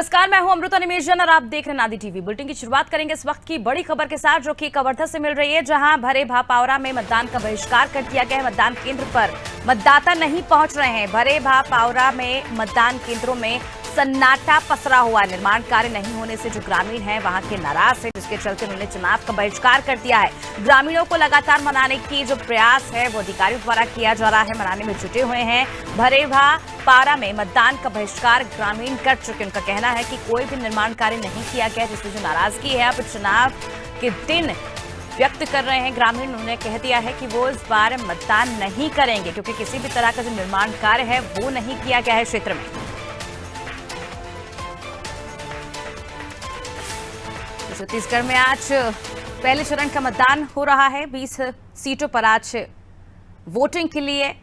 नमस्कार, मैं हूं अमृता निमेशन और आप देख रहे हैं नादी टीवी। बुलेटिन की शुरुआत करेंगे इस वक्त की बड़ी खबर के साथ, जो कि कवर्धा से मिल रही है, जहां भरे भापावरा में मतदान का बहिष्कार कर दिया गया है। मतदान केंद्र पर मतदाता नहीं पहुंच रहे हैं। भरे भापावरा में मतदान केंद्रों में सन्नाटा पसरा हुआ। निर्माण कार्य नहीं होने से जो ग्रामीण हैं वहां के नाराज हैं, जिसके चलते उन्होंने चुनाव का बहिष्कार कर दिया है। ग्रामीणों को लगातार मनाने की जो प्रयास है वो अधिकारियों द्वारा किया जा रहा है, मनाने में जुटे हुए हैं। भरे भापावरा में मतदान का बहिष्कार ग्रामीण कर चुके। उनका कहना है कि कोई भी निर्माण कार्य नहीं किया गया, जिससे जो नाराजगी है अब चुनाव के दिन व्यक्त कर रहे हैं ग्रामीण। उन्होंने कह दिया है कि वो इस बार मतदान नहीं करेंगे, क्योंकि किसी भी तरह का जो निर्माण कार्य है वो नहीं किया गया है क्षेत्र में। छत्तीसगढ़ में आज पहले चरण का मतदान हो रहा है। 20 सीटों पर आज वोटिंग के लिए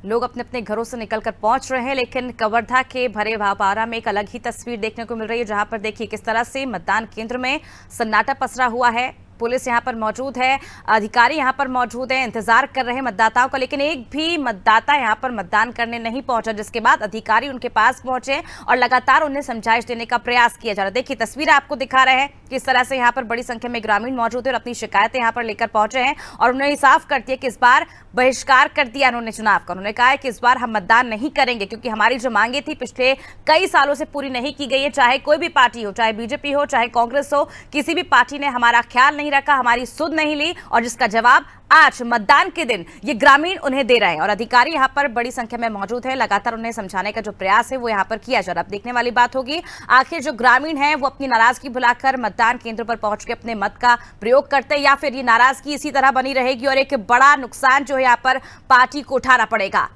लोग अपने अपने घरों से निकलकर पहुंच रहे हैं, लेकिन कवर्धा के भरे भापावरा में एक अलग ही तस्वीर देखने को मिल रही है, जहां पर देखिए किस तरह से मतदान केंद्र में सन्नाटा पसरा हुआ है। पुलिस यहां पर मौजूद है, अधिकारी यहां पर मौजूद हैं, इंतजार कर रहे हैं मतदाताओं का, लेकिन एक भी मतदाता यहां पर मतदान करने नहीं पहुंचा, जिसके बाद अधिकारी उनके पास पहुंचे और लगातार उन्हें समझाइश देने का प्रयास किया जा रहा है। देखिए तस्वीर आपको दिखा रहे हैं किस तरह से यहां पर बड़ी संख्या में ग्रामीण मौजूद है और अपनी शिकायतें यहां पर लेकर पहुंचे हैं, और उन्होंने साफ कर दिया कि इस बार बहिष्कार कर दिया उन्होंने चुनाव का। उन्होंने कहा है कि इस बार हम मतदान नहीं करेंगे, क्योंकि हमारी जो मांगे थी पिछले कई सालों से पूरी नहीं की गई है। चाहे कोई भी पार्टी हो, चाहे बीजेपी हो, चाहे कांग्रेस हो, किसी भी पार्टी ने हमारा ख्याल नहीं रखा, हमारी सुध नहीं ली, और जिसका जवाब आज मतदान के दिन ये ग्रामीण उन्हें दे रहे हैं। और अधिकारी यहां पर बड़ी संख्या में मौजूद है, लगातार उन्हें समझाने का जो प्रयास है वो यहां पर किया जा रहा है। अब देखने वाली बात होगी आखिर जो ग्रामीण है वो अपनी नाराजगी भुलाकर मतदान केंद्र पर पहुंच के अपने मत का प्रयोग करते हैं, या फिर ये नाराजगी इसी तरह बनी रहेगी और एक बड़ा नुकसान जो है यहां पर पार्टी को उठाना पड़ेगा।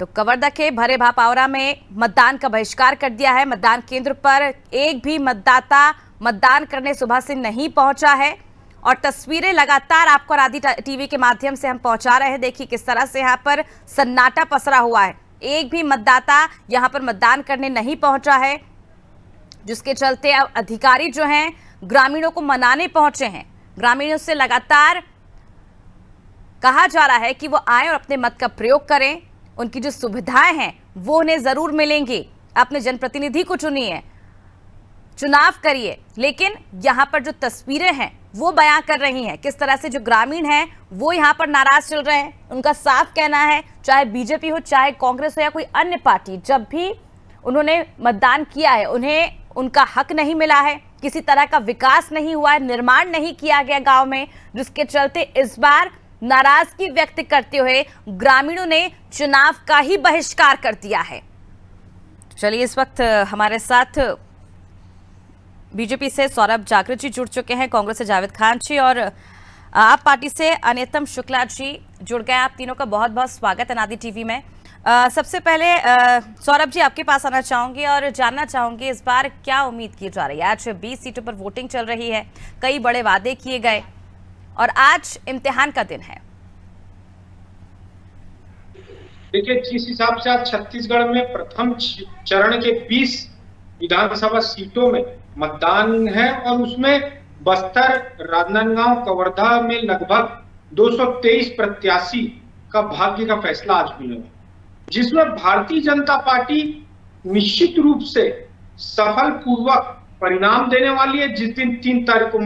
तो कवर्धा के भरे भापावरा में मतदान का बहिष्कार कर दिया है। मतदान केंद्र पर एक भी मतदाता मतदान करने सुबह से नहीं पहुंचा है, और तस्वीरें लगातार आपको नादी टीवी के माध्यम से हम पहुंचा रहे हैं। देखिए किस तरह से यहां पर सन्नाटा पसरा हुआ है। एक भी मतदाता यहां पर मतदान करने नहीं पहुंचा है, जिसके चलते अब अधिकारी जो हैं ग्रामीणों को मनाने पहुंचे हैं। ग्रामीणों से लगातार कहा जा रहा है कि वो आए और अपने मत का प्रयोग करें। उनकी जो सुविधाएं हैं वो उन्हें जरूर मिलेंगी। अपने जनप्रतिनिधि को चुनिए, चुनाव करिए, लेकिन यहां पर जो तस्वीरें हैं वो बयां कर रही हैं किस तरह से जो ग्रामीण हैं वो यहां पर नाराज चल रहे हैं। उनका साफ कहना है, चाहे बीजेपी हो, चाहे कांग्रेस हो या कोई अन्य पार्टी, जब भी उन्होंने मतदान किया है उन्हें उनका हक नहीं मिला है, किसी तरह का विकास नहीं हुआ है, निर्माण नहीं किया गया गांव में, जिसके चलते इस बार नाराजगी व्यक्त करते हुए ग्रामीणों ने चुनाव का ही बहिष्कार कर दिया है। चलिए, इस वक्त हमारे साथ बीजेपी से सौरभ जागृत जी जुड़ चुके हैं, कांग्रेस से जावेद खान जी और आप पार्टी से अनियतम शुक्ला जी जुड़ गए। आप तीनों का बहुत बहुत स्वागत है नादी टीवी में। सबसे पहले सौरभ जी आपके पास आना चाहूंगी और जानना चाहूंगी इस बार क्या उम्मीद की जा रही है। आज 20 सीटों पर वोटिंग चल रही है, कई बड़े वादे किए गए और आज इम्तिहान का दिन है। देखिए, जिस हिसाब से आज छत्तीसगढ़ में प्रथम चरण के 20 विधानसभा सीटों में मतदान है, और उसमें बस्तर, राजनांदगांव, कवर्धा में लगभग 223 प्रत्याशी का भाग्य का फैसला आज होने वाला, जिसमें भारतीय जनता पार्टी निश्चित रूप से सफल पूर्वक परिणाम देने वाली है। जिस दिन 3 तारीख को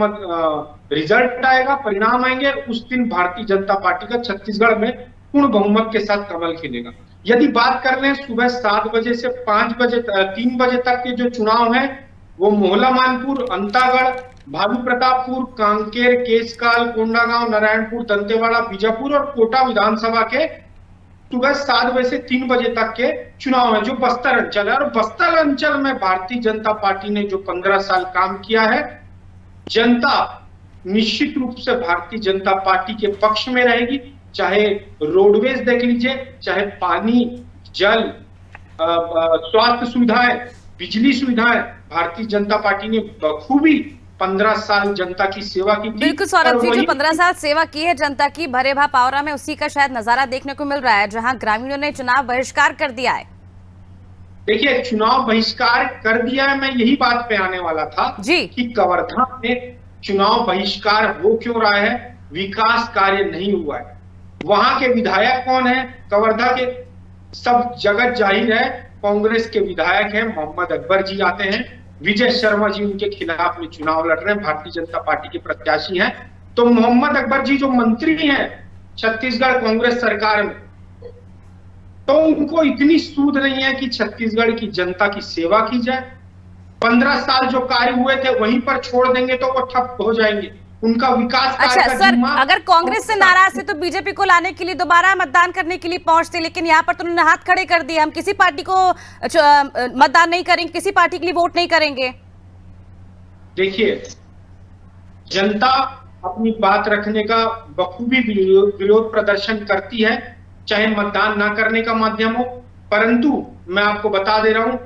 रिजल्ट आएगा, परिणाम आएंगे, उस दिन भारतीय जनता पार्टी का छत्तीसगढ़ में पूर्ण बहुमत के साथ कमल खिलेगा। यदि बात कर रहे हैं सुबह 7 बजे से 3 बजे तक के जो चुनाव है, वो मोहला मानपुर, अंतागढ़, भालू प्रतापपुर, कांकेर, केशकाल, कोंडागांव, नारायणपुर, दंतेवाड़ा, बीजापुर और कोटा विधानसभा के सुबह 7 बजे से 3 बजे तक के चुनाव है, जो बस्तर अंचल है। और बस्तर अंचल में भारतीय जनता पार्टी ने जो 15 साल काम किया है, जनता निश्चित रूप से भारतीय जनता पार्टी के पक्ष में रहेगी। चाहे रोडवेज देख लीजिए, चाहे पानी, जल, स्वास्थ्य सुविधाएं, बिजली सुविधाएं, भारतीय जनता पार्टी ने बखूबी 15 साल जनता की सेवा की थी। बिल्कुल सौरभ जी, जो 15 साल सेवा की है जनता की भरे भापावरा में, उसी का शायद नजारा देखने को मिल रहा है, जहां ग्रामीणों ने चुनाव बहिष्कार कर दिया है। देखिए, चुनाव बहिष्कार कर दिया है, मैं यही बात पे आने वाला था जी कि कवर्धा में चुनाव बहिष्कार हो क्यों रहा है। विकास कार्य नहीं हुआ है। वहां के विधायक कौन है, कवर्धा के सब जगत जाहिर है। कांग्रेस के विधायक हैं मोहम्मद अकबर जी आते हैं, विजय शर्मा जी उनके खिलाफ में चुनाव लड़ रहे हैं, भारतीय जनता पार्टी के प्रत्याशी हैं। तो मोहम्मद अकबर जी जो मंत्री हैं छत्तीसगढ़ कांग्रेस सरकार में, तो उनको इतनी सूझ नहीं है कि छत्तीसगढ़ की जनता की सेवा की जाए। 15 साल जो कार्य हुए थे वहीं पर छोड़ देंगे तो वो ठप हो जाएंगे। उनका विकास कार्य अच्छा का सर, जिम्मा अगर कांग्रेस से नाराज थे तो बीजेपी को लाने के लिए दोबारा मतदान करने के लिए पहुंचते, लेकिन यहाँ पर तो उन्होंने हाथ खड़े कर दिए, हम किसी पार्टी को मतदान नहीं करेंगे, किसी पार्टी के लिए वोट नहीं करेंगे। देखिए, जनता अपनी बात रखने का बखूबी विरोध प्रदर्शन करती है, चाहे मतदान ना करने का माध्यम हो। परंतु मैं आपको बता दे रहा हूं,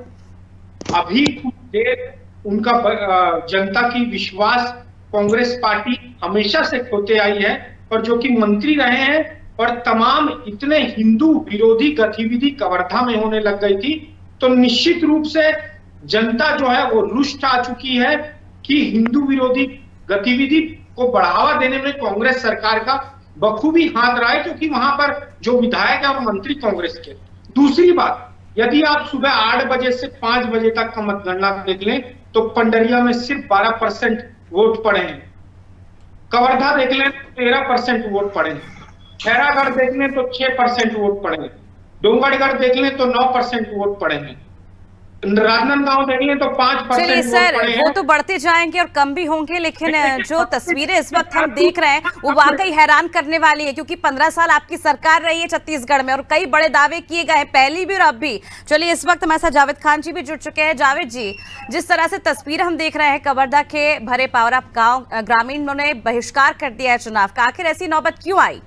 अभी कुछ देर उनका जनता की विश्वास कांग्रेस पार्टी हमेशा से खोते आई है, और जो कि मंत्री रहे हैं और तमाम इतने हिंदू विरोधी गतिविधि कवर्धा में होने लग गई थी, तो निश्चित रूप से जनता जो है वो रुष्ट आ चुकी है कि हिंदू विरोधी गतिविधि को बढ़ावा देने में कांग्रेस सरकार का बखूबी हाथ रहा है, क्योंकि वहां पर जो विधायक है वो मंत्री कांग्रेस के। दूसरी बात, यदि आप सुबह 8 बजे से 5 बजे तक का मतगणना देख लें तो पंडरिया में सिर्फ 12% वोट पड़े हैं, कवर्धा देख लें 13% वोट पड़े हैं, खैरागढ़ देख लें तो 6% वोट पड़े हैं, डोंगरगढ़ देख लें तो 9% वोट पड़े हैं, राजनांदगांव देख लें तो 5% चलिए वोट सर, पड़े हैं। वो तो बढ़ते जाएंगे और कम भी होंगे, लेकिन जो तस्वीरें इस वक्त हम देख रहे हैं वो वाकई हैरान करने वाली है, क्योंकि 15 साल आपकी सरकार रही है छत्तीसगढ़ में और कई बड़े दावे किए गए हैं, पहली भी और अब भी। चलिए, इस वक्त हमारे साथ जावेद खान जी भी जुड़ चुके हैं। जावेद जी, जिस तरह से तस्वीर हम देख रहे हैं, कवर्धा के भरे पावरा गाँव ग्रामीणों ने बहिष्कार कर दिया है चुनाव का, आखिर ऐसी नौबत क्यों आई?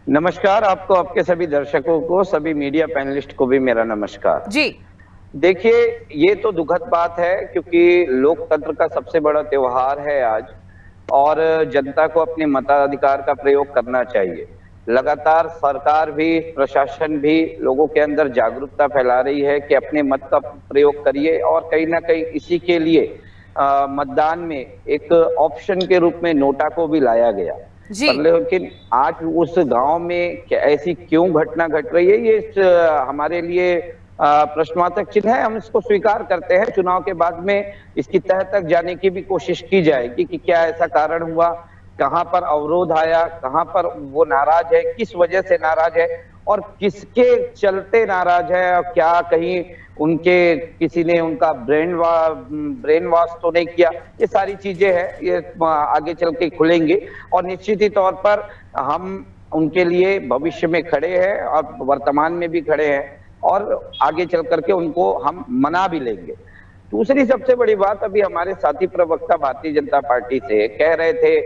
नमस्कार आपको, आपके सभी दर्शकों को, सभी मीडिया पैनलिस्ट को भी मेरा नमस्कार जी। देखिए, ये तो दुखद बात है क्योंकि लोकतंत्र का सबसे बड़ा त्योहार है आज, और जनता को अपने मताधिकार का प्रयोग करना चाहिए। लगातार सरकार भी, प्रशासन भी लोगों के अंदर जागरूकता फैला रही है कि अपने मत का प्रयोग करिए, और कहीं ना कहीं इसी के लिए मतदान में एक ऑप्शन के रूप में नोटा को भी लाया गया। लेकिन आज उस गांव में ऐसी क्यों घटना घट रही है, ये हमारे लिए प्रश्नवाचक चिन्ह है। हम इसको स्वीकार करते हैं, चुनाव के बाद में इसकी तह तक जाने की भी कोशिश की जाएगी कि क्या ऐसा कारण हुआ, कहां पर अवरोध आया, कहां पर वो नाराज है, किस वजह से नाराज है और किसके चलते नाराज है, और क्या कहीं उनके किसी ने उनका ब्रेन वॉश तो नहीं किया। ये सारी चीजें हैं, ये आगे चल के खुलेंगे, और निश्चित ही तौर पर हम उनके लिए भविष्य में खड़े हैं और वर्तमान में भी खड़े हैं, और आगे चल करके उनको हम मना भी लेंगे। दूसरी सबसे बड़ी बात, अभी हमारे साथी प्रवक्ता भारतीय जनता पार्टी से कह रहे थे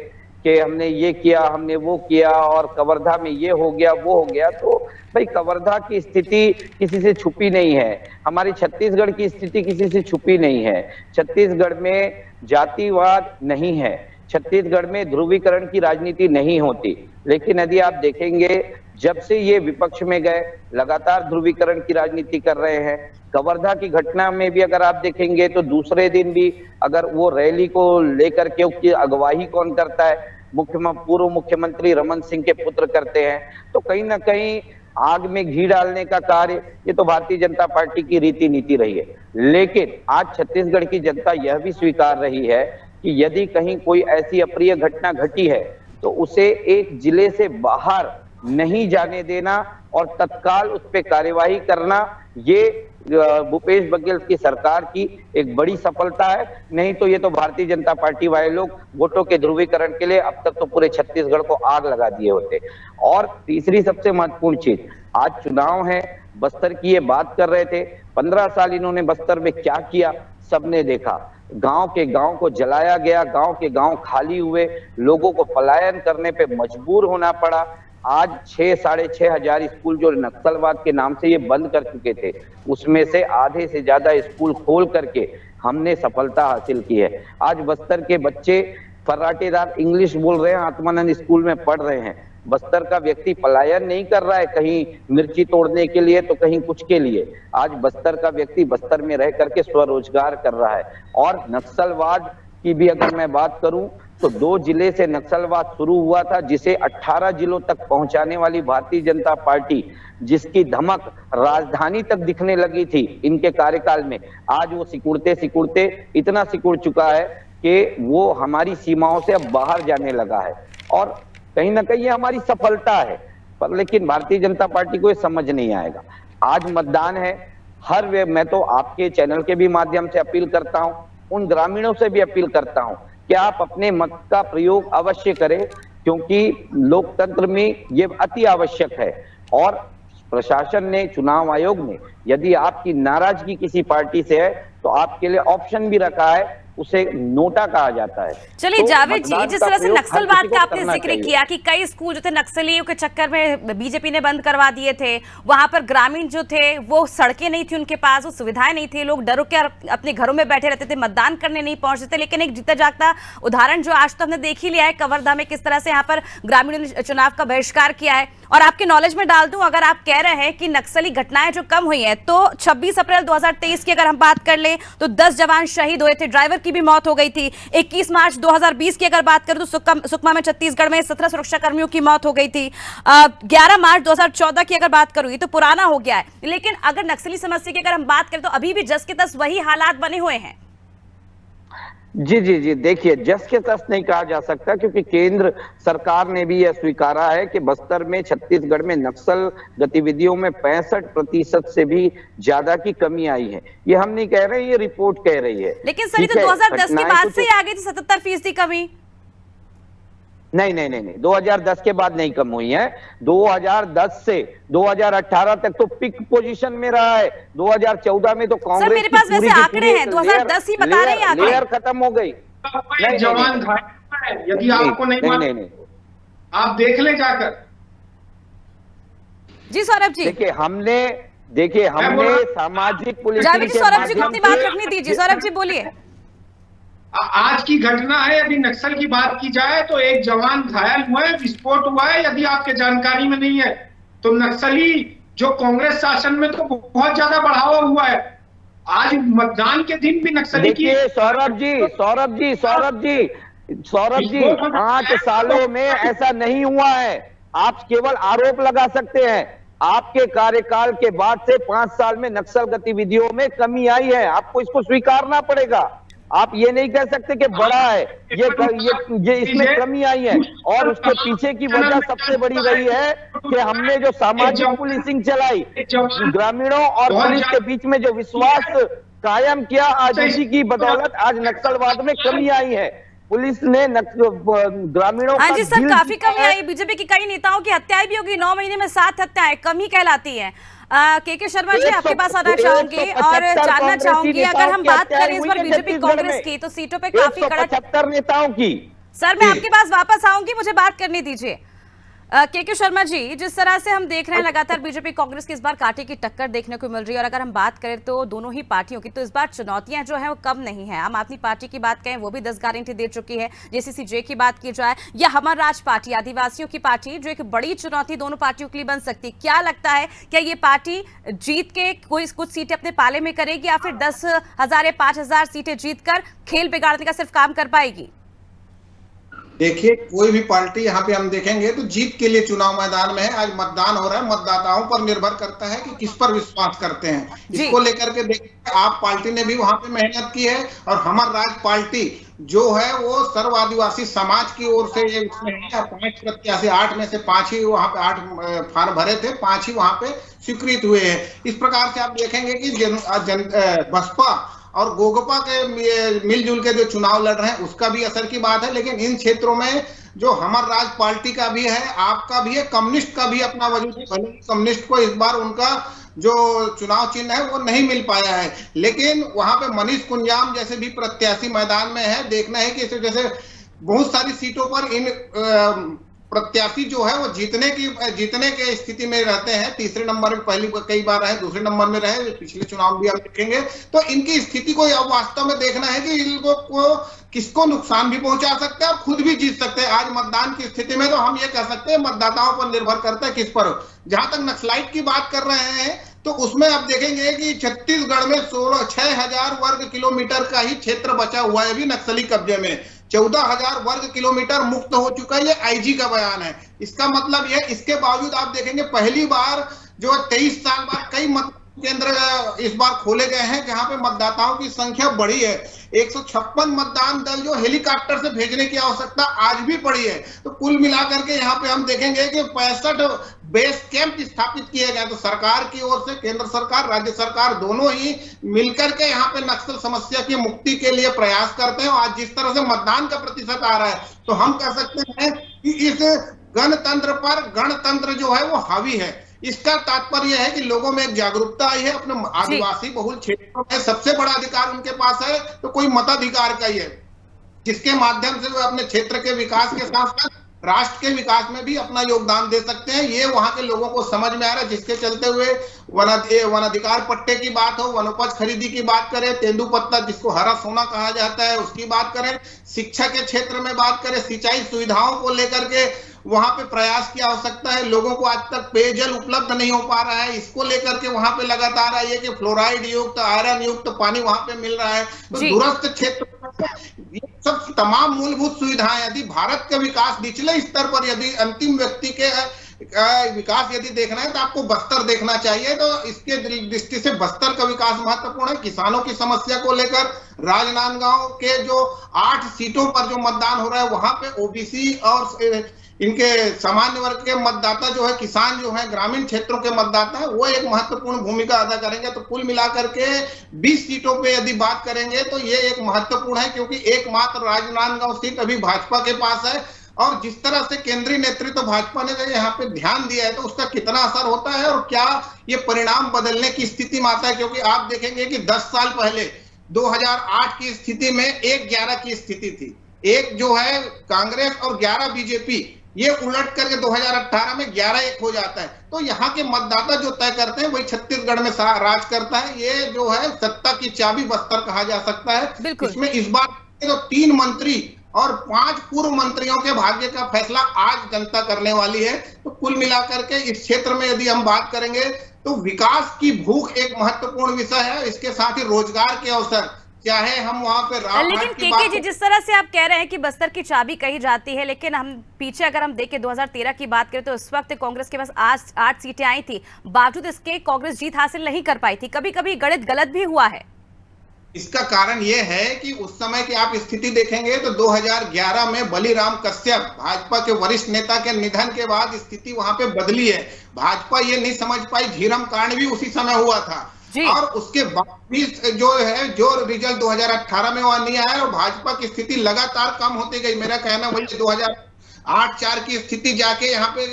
कि हमने ये किया, हमने वो किया, और कवर्धा में ये हो गया, वो हो गया। तो भाई, कवर्धा की स्थिति किसी से छुपी नहीं है, हमारी छत्तीसगढ़ की स्थिति किसी से छुपी नहीं है। छत्तीसगढ़ में जातिवाद नहीं है, छत्तीसगढ़ में ध्रुवीकरण की राजनीति नहीं होती। लेकिन यदि आप देखेंगे, जब से ये विपक्ष में गए, लगातार ध्रुवीकरण की राजनीति कर रहे हैं। कवर्धा की घटना में भी अगर आप देखेंगे तो दूसरे दिन भी अगर वो रैली को लेकर के उसकी अगुवाई कौन करता है, पूर्व मुख्यमंत्री रमन सिंह के पुत्र करते हैं। तो कहीं ना कहीं आग में घी डालने का कार्य ये तो भारतीय जनता पार्टी की रीति नीति रही है। लेकिन आज छत्तीसगढ़ की जनता यह भी स्वीकार रही है कि यदि कहीं कोई ऐसी अप्रिय घटना घटी है तो उसे एक जिले से बाहर नहीं जाने देना और तत्काल उस पर कार्यवाही करना, ये भूपेश बघेल की सरकार की एक बड़ी सफलता है। नहीं तो ये तो भारतीय जनता पार्टी वाले लोग वोटों के ध्रुवीकरण के लिए अब तक तो पूरे छत्तीसगढ़ को आग लगा दिए होते। और तीसरी सबसे महत्वपूर्ण चीज, आज चुनाव है, बस्तर की ये बात कर रहे थे, 15 साल इन्होंने बस्तर में क्या किया सबने देखा। गांव के गांव को जलाया गया, गांव के गांव खाली हुए, लोगों को पलायन करने पे मजबूर होना पड़ा। आज 6-6.5 हजार स्कूल जो नक्सलवाद के नाम से ये बंद कर चुके थे, उसमें से आधे से ज्यादा स्कूल खोल करके हमने सफलता हासिल की है। आज बस्तर के बच्चे फर्राटेदार इंग्लिश बोल रहे हैं, आत्मानंद स्कूल में पढ़ रहे हैं। बस्तर का व्यक्ति पलायन नहीं कर रहा है कहीं मिर्ची तोड़ने के लिए तो कहीं कुछ के लिए। आज बस्तर का व्यक्ति बस्तर में रह करके स्वरोजगार कर रहा है। और नक्सलवाद की भी अगर मैं बात करूं तो 2 जिले से नक्सलवाद शुरू हुआ था, जिसे 18 जिलों तक पहुंचाने वाली भारतीय जनता पार्टी, जिसकी धमक राजधानी तक दिखने लगी थी इनके कार्यकाल में, आज वो सिकुड़ते सिकुड़ते इतना सिकुड़ चुका है कि वो हमारी सीमाओं से अब बाहर जाने लगा है। और कहीं ना कहीं ये हमारी सफलता है, पर लेकिन भारतीय जनता पार्टी को ये समझ नहीं आएगा। आज मतदान है, मैं तो आपके चैनल के भी माध्यम से अपील करता हूं, उन ग्रामीणों से भी अपील करता हूं कि आप अपने मत का प्रयोग अवश्य करें, क्योंकि लोकतंत्र में ये अति आवश्यक है। और प्रशासन ने, चुनाव आयोग ने, यदि आपकी नाराजगी किसी पार्टी से है तो आपके लिए ऑप्शन भी रखा है, उसे नोटा कहा जाता है। चलिए तो जावेद जी, जिस तरह से नक्सलवाद का आपने जिक्र चाहिए। किया कि कई स्कूल जो थे नक्सलियों के चक्कर में बीजेपी ने बंद करवा दिए थे, वहां पर ग्रामीण जो थे वो सड़कें नहीं थी उनके पास, वो सुविधाएं नहीं थी, लोग डरो के अपने घरों में बैठे रहते थे, मतदान करने नहीं पहुंचते थे। लेकिन एक जीता जागता उदाहरण जो आज तो हमने देख ही लिया है कवर्धा में, किस तरह से यहाँ पर ग्रामीणों ने चुनाव का बहिष्कार किया है। और आपके नॉलेज में डाल दूं, अगर आप कह रहे हैं कि नक्सली घटनाएं जो कम हुई हैं, तो 26 अप्रैल 2023 की अगर हम बात कर लें तो 10 जवान शहीद हुए थे, ड्राइवर की भी मौत हो गई थी। 21 मार्च 2020 की अगर बात करें तो सुकमा में छत्तीसगढ़ में 17 सुरक्षा कर्मियों की मौत हो गई थी। 11 मार्च 2014 की अगर बात करूँ, ये तो पुराना हो गया है, लेकिन अगर नक्सली समस्या की अगर हम बात करें तो अभी भी जस के तस वही हालात बने हुए हैं। जी जी जी, देखिए, जस के तस नहीं कहा जा सकता, क्योंकि केंद्र सरकार ने भी यह स्वीकारा है कि बस्तर में, छत्तीसगढ़ में नक्सल गतिविधियों में 65% से भी ज्यादा की कमी आई है। ये हम नहीं कह रहे, ये रिपोर्ट कह रही है। लेकिन सर, तो 2010 के बाद से ही आ गई थी 77% कमी। नहीं नहीं नहीं नहीं, 2010 के बाद नहीं कम हुई है। 2010 से 2018 तक तो पिक पोजीशन में रहा है। 2014 में तो कांग्रेस, सर मेरे पास वैसे आंकड़े हैं, 2010 ही बता रहे हैं, लेयर खत्म हो गई। जवान घायल है, यदि आपको नहीं, आप देख ले जाकर। जी सौरभ जी, देखिए हमने सामाजिक पुलिस, जावेद जी, सौरभ जी को अपनी बात रखनी दीजिए। सौरभ जी बोलिए। आज की घटना है, यदि नक्सल की बात की जाए तो एक जवान घायल हुआ है, विस्फोट हुआ है, यदि आपके जानकारी में नहीं है तो नक्सली जो कांग्रेस शासन में तो बहुत ज्यादा बढ़ावा हुआ है। आज मतदान के दिन भी नक्सली की, सौरभ जी 5 सालों में ऐसा नहीं हुआ है। आप केवल आरोप लगा सकते हैं। आपके कार्यकाल के बाद से 5 साल में नक्सल गतिविधियों में कमी आई है, आपको इसको स्वीकारना पड़ेगा। आप ये नहीं कह सकते कि बड़ा है, ये इसमें कमी आई है। और उसके पीछे की वजह सबसे बड़ी रही है कि हमने जो सामाजिक पुलिसिंग चलाई, ग्रामीणों और पुलिस के बीच में जो विश्वास कायम किया, आज उसी की बदौलत आज नक्सलवाद में कमी आई है। पुलिस ने ग्रामीणों, हाँ जी सर, काफी कमी आई। बीजेपी के कई नेताओं की हत्याएं भी होगी, 9 महीने में 7 हत्याएं, कम ही कहलाती है। के शर्मा जी, आपके पास आना चाहूंगी और जानना चाहूंगी, अगर हम बात करें इस बार बीजेपी कांग्रेस की, तो सीटों पे काफी कड़ा 75 नेताओं की। सर मैं आपके पास वापस आऊंगी, मुझे बात करने दीजिए। के शर्मा जी, जिस तरह से हम देख रहे हैं लगातार बीजेपी कांग्रेस की इस बार कांटे की टक्कर देखने को मिल रही है, और अगर हम बात करें तो दोनों ही पार्टियों की, तो इस बार चुनौतियां जो है वो कम नहीं है। आम आदमी पार्टी की बात करें, वो भी 10 गारंटी दे चुकी है। जेसीसी-जे की बात की जाए या हमर राज पार्टी, आदिवासियों की पार्टी, जो एक बड़ी चुनौती दोनों पार्टियों के लिए बन सकती। क्या लगता है, क्या ये पार्टी जीत के कुछ सीटें अपने पाले में करेगी, या फिर 10,000 या 5,000 सीटें जीतकर खेल बिगाड़ने का सिर्फ काम कर पाएगी? देखिए, कोई भी पार्टी यहाँ पे हम देखेंगे तो जीत के लिए चुनाव मैदान में है। आज मतदान हो रहा है, मतदाताओं पर निर्भर करता है कि किस पर विश्वास करते हैं। इसको लेकर के देखिए, आप पार्टी ने भी वहां पे मेहनत की है, और हमर राज पार्टी जो है वो सर्व आदिवासी समाज की ओर से ये उसमें है। 5 प्रत्याशी, 8 में से 5 ही वहां पे 8 फार्म भरे थे, 5 ही वहां पे स्वीकृत हुए हैं। इस प्रकार से आप देखेंगे कि बसपा और गोगपा के मिलजुल के जो चुनाव लड़ रहे हैं उसका भी असर की बात है। लेकिन इन क्षेत्रों में जो हमर राज पार्टी का भी है, आपका भी है, कम्युनिस्ट का भी अपना वजूद है। भले कम्युनिस्ट को इस बार उनका जो चुनाव चिन्ह है वो नहीं मिल पाया है, लेकिन वहां पे मनीष कुंजाम जैसे भी प्रत्याशी मैदान में है। देखना है कि जैसे बहुत सारी सीटों पर इन प्रत्याशी जो है वो जीतने के स्थिति में रहते हैं। तीसरे नंबर में पहली कई बार रहे, दूसरे नंबर में रहे, पिछले चुनाव भी हम देखेंगे। तो इनकी स्थिति को अब वास्तव में देखना है कि इन लोगों को किसको नुकसान भी पहुंचा सकते हैं और खुद भी जीत सकते हैं। आज मतदान की स्थिति में तो हम ये कह सकते हैं मतदाताओं पर निर्भर करता है किस पर। जहां तक नक्सलाइट की बात कर रहे हैं तो उसमें आप देखेंगे कि छत्तीसगढ़ में 6,000 वर्ग किलोमीटर का ही क्षेत्र बचा हुआ है अभी नक्सली कब्जे में। 14,000 वर्ग किलोमीटर मुक्त हो चुका है, ये आईजी का बयान है। इसका मतलब यह, इसके बावजूद आप देखेंगे पहली बार जो 23 साल बाद कई मत केंद्र इस बार खोले गए हैं जहां पे मतदाताओं की संख्या बढ़ी है। 156 मतदान दल जो हेलीकॉप्टर से भेजने की आवश्यकता आज भी पड़ी है। तो कुल मिलाकर के यहाँ पे हम देखेंगे कि 65 बेस कैंप स्थापित किए गए। तो सरकार की ओर से केंद्र सरकार, राज्य सरकार दोनों ही मिलकर के यहाँ पे नक्सल समस्या की मुक्ति के लिए प्रयास करते हैं। आज जिस तरह से मतदान का प्रतिशत आ रहा है तो हम कह सकते हैं कि इस गणतंत्र पर गणतंत्र जो है वो हावी है। इसका तात्पर्य है कि लोगों में एक जागरूकता आई है। अपने आदिवासी बहुल क्षेत्रों में सबसे बड़ा अधिकार उनके पास है तो कोई मताधिकार का ही है, जिसके माध्यम से वो अपने क्षेत्र के विकास के साथ साथ राष्ट्र के विकास में भी अपना योगदान दे सकते हैं। ये वहां के लोगों को समझ में आ रहा है, जिसके चलते हुए वनाधिकार पट्टे की बात हो, वनोपज खरीदी की बात करें, तेंदुपत्ता जिसको हरा सोना कहा जाता है उसकी बात करें, शिक्षा के क्षेत्र में बात करें, सिंचाई सुविधाओं को लेकर के वहां पे प्रयास की आवश्यकता है। लोगों को आज तक पेयजल उपलब्ध नहीं हो पा रहा है, इसको लेकर के वहां पे लगातार है कि फ्लोराइड युक्त, आयरन युक्त पानी वहां पे मिल रहा है। तो दूरस्थ क्षेत्र ये सब तमाम मूलभूत सुविधाएं, यदि भारत का विकास निचले स्तर पर, यदि अंतिम व्यक्ति के विकास यदि देखना है तो आपको बस्तर देखना चाहिए। तो इसके दृष्टि से बस्तर का विकास महत्वपूर्ण है। किसानों की समस्या को लेकर राजनांदगांव के जो 8 सीटों पर जो मतदान हो रहा है वहां पे ओबीसी और इनके सामान्य वर्ग के मतदाता जो है, किसान जो है, ग्रामीण क्षेत्रों के मतदाता है, वो एक महत्वपूर्ण भूमिका अदा करेंगे। तो कुल मिलाकर के 20 सीटों पे यदि बात करेंगे तो ये एक महत्वपूर्ण है, क्योंकि एकमात्र राजनांदगांव सीट अभी भाजपा के पास है। और जिस तरह से केंद्रीय नेतृत्व भाजपा ने यहाँ पे ध्यान दिया है तो उसका कितना असर होता है और क्या ये परिणाम बदलने की स्थिति में आता है। क्योंकि आप देखेंगे कि 10 साल पहले 2008 की स्थिति में 1-11 की स्थिति थी, एक जो है कांग्रेस और 11 बीजेपी, ये उलट करके 2018 में 11-1 हो जाता है। तो यहाँ के मतदाता जो तय करते हैं वही छत्तीसगढ़ में राज करता है। ये जो है सत्ता की चाबी बस्तर कहा जा सकता है। इसमें इस बार तो 3 मंत्री और 5 पूर्व मंत्रियों के भाग्य का फैसला आज जनता करने वाली है। तो कुल मिलाकर के इस क्षेत्र में यदि हम बात करेंगे तो विकास की भूख एक महत्वपूर्ण विषय है। इसके साथ ही रोजगार के अवसर, चाहे हम वहां पे लेकिन केके जी, जिस तरह से आप कह रहे हैं कि बस्तर की चाबी कही जाती है, लेकिन हम पीछे अगर हम देखें 2013 की बात करें तो उस वक्त कांग्रेस के पास 8 सीटें आई थी, बावजूद इसके कांग्रेस जीत हासिल नहीं कर पाई थी। कभी कभी गणित गलत भी हुआ है। इसका कारण यह है कि उस समय की आप स्थिति देखेंगे तो 2011 में बलीराम कश्यप, भाजपा के वरिष्ठ नेता के निधन के बाद स्थिति वहां पे बदली है। भाजपा ये नहीं समझ पाई, झीरम कांड भी उसी समय हुआ था और उसके बाद भी जो है जो रिजल्ट 2018 में वहां नहीं आया और भाजपा की स्थिति लगातार कम होती गई। मेरा कहना वही 2008-4 की स्थिति जाके यहाँ पे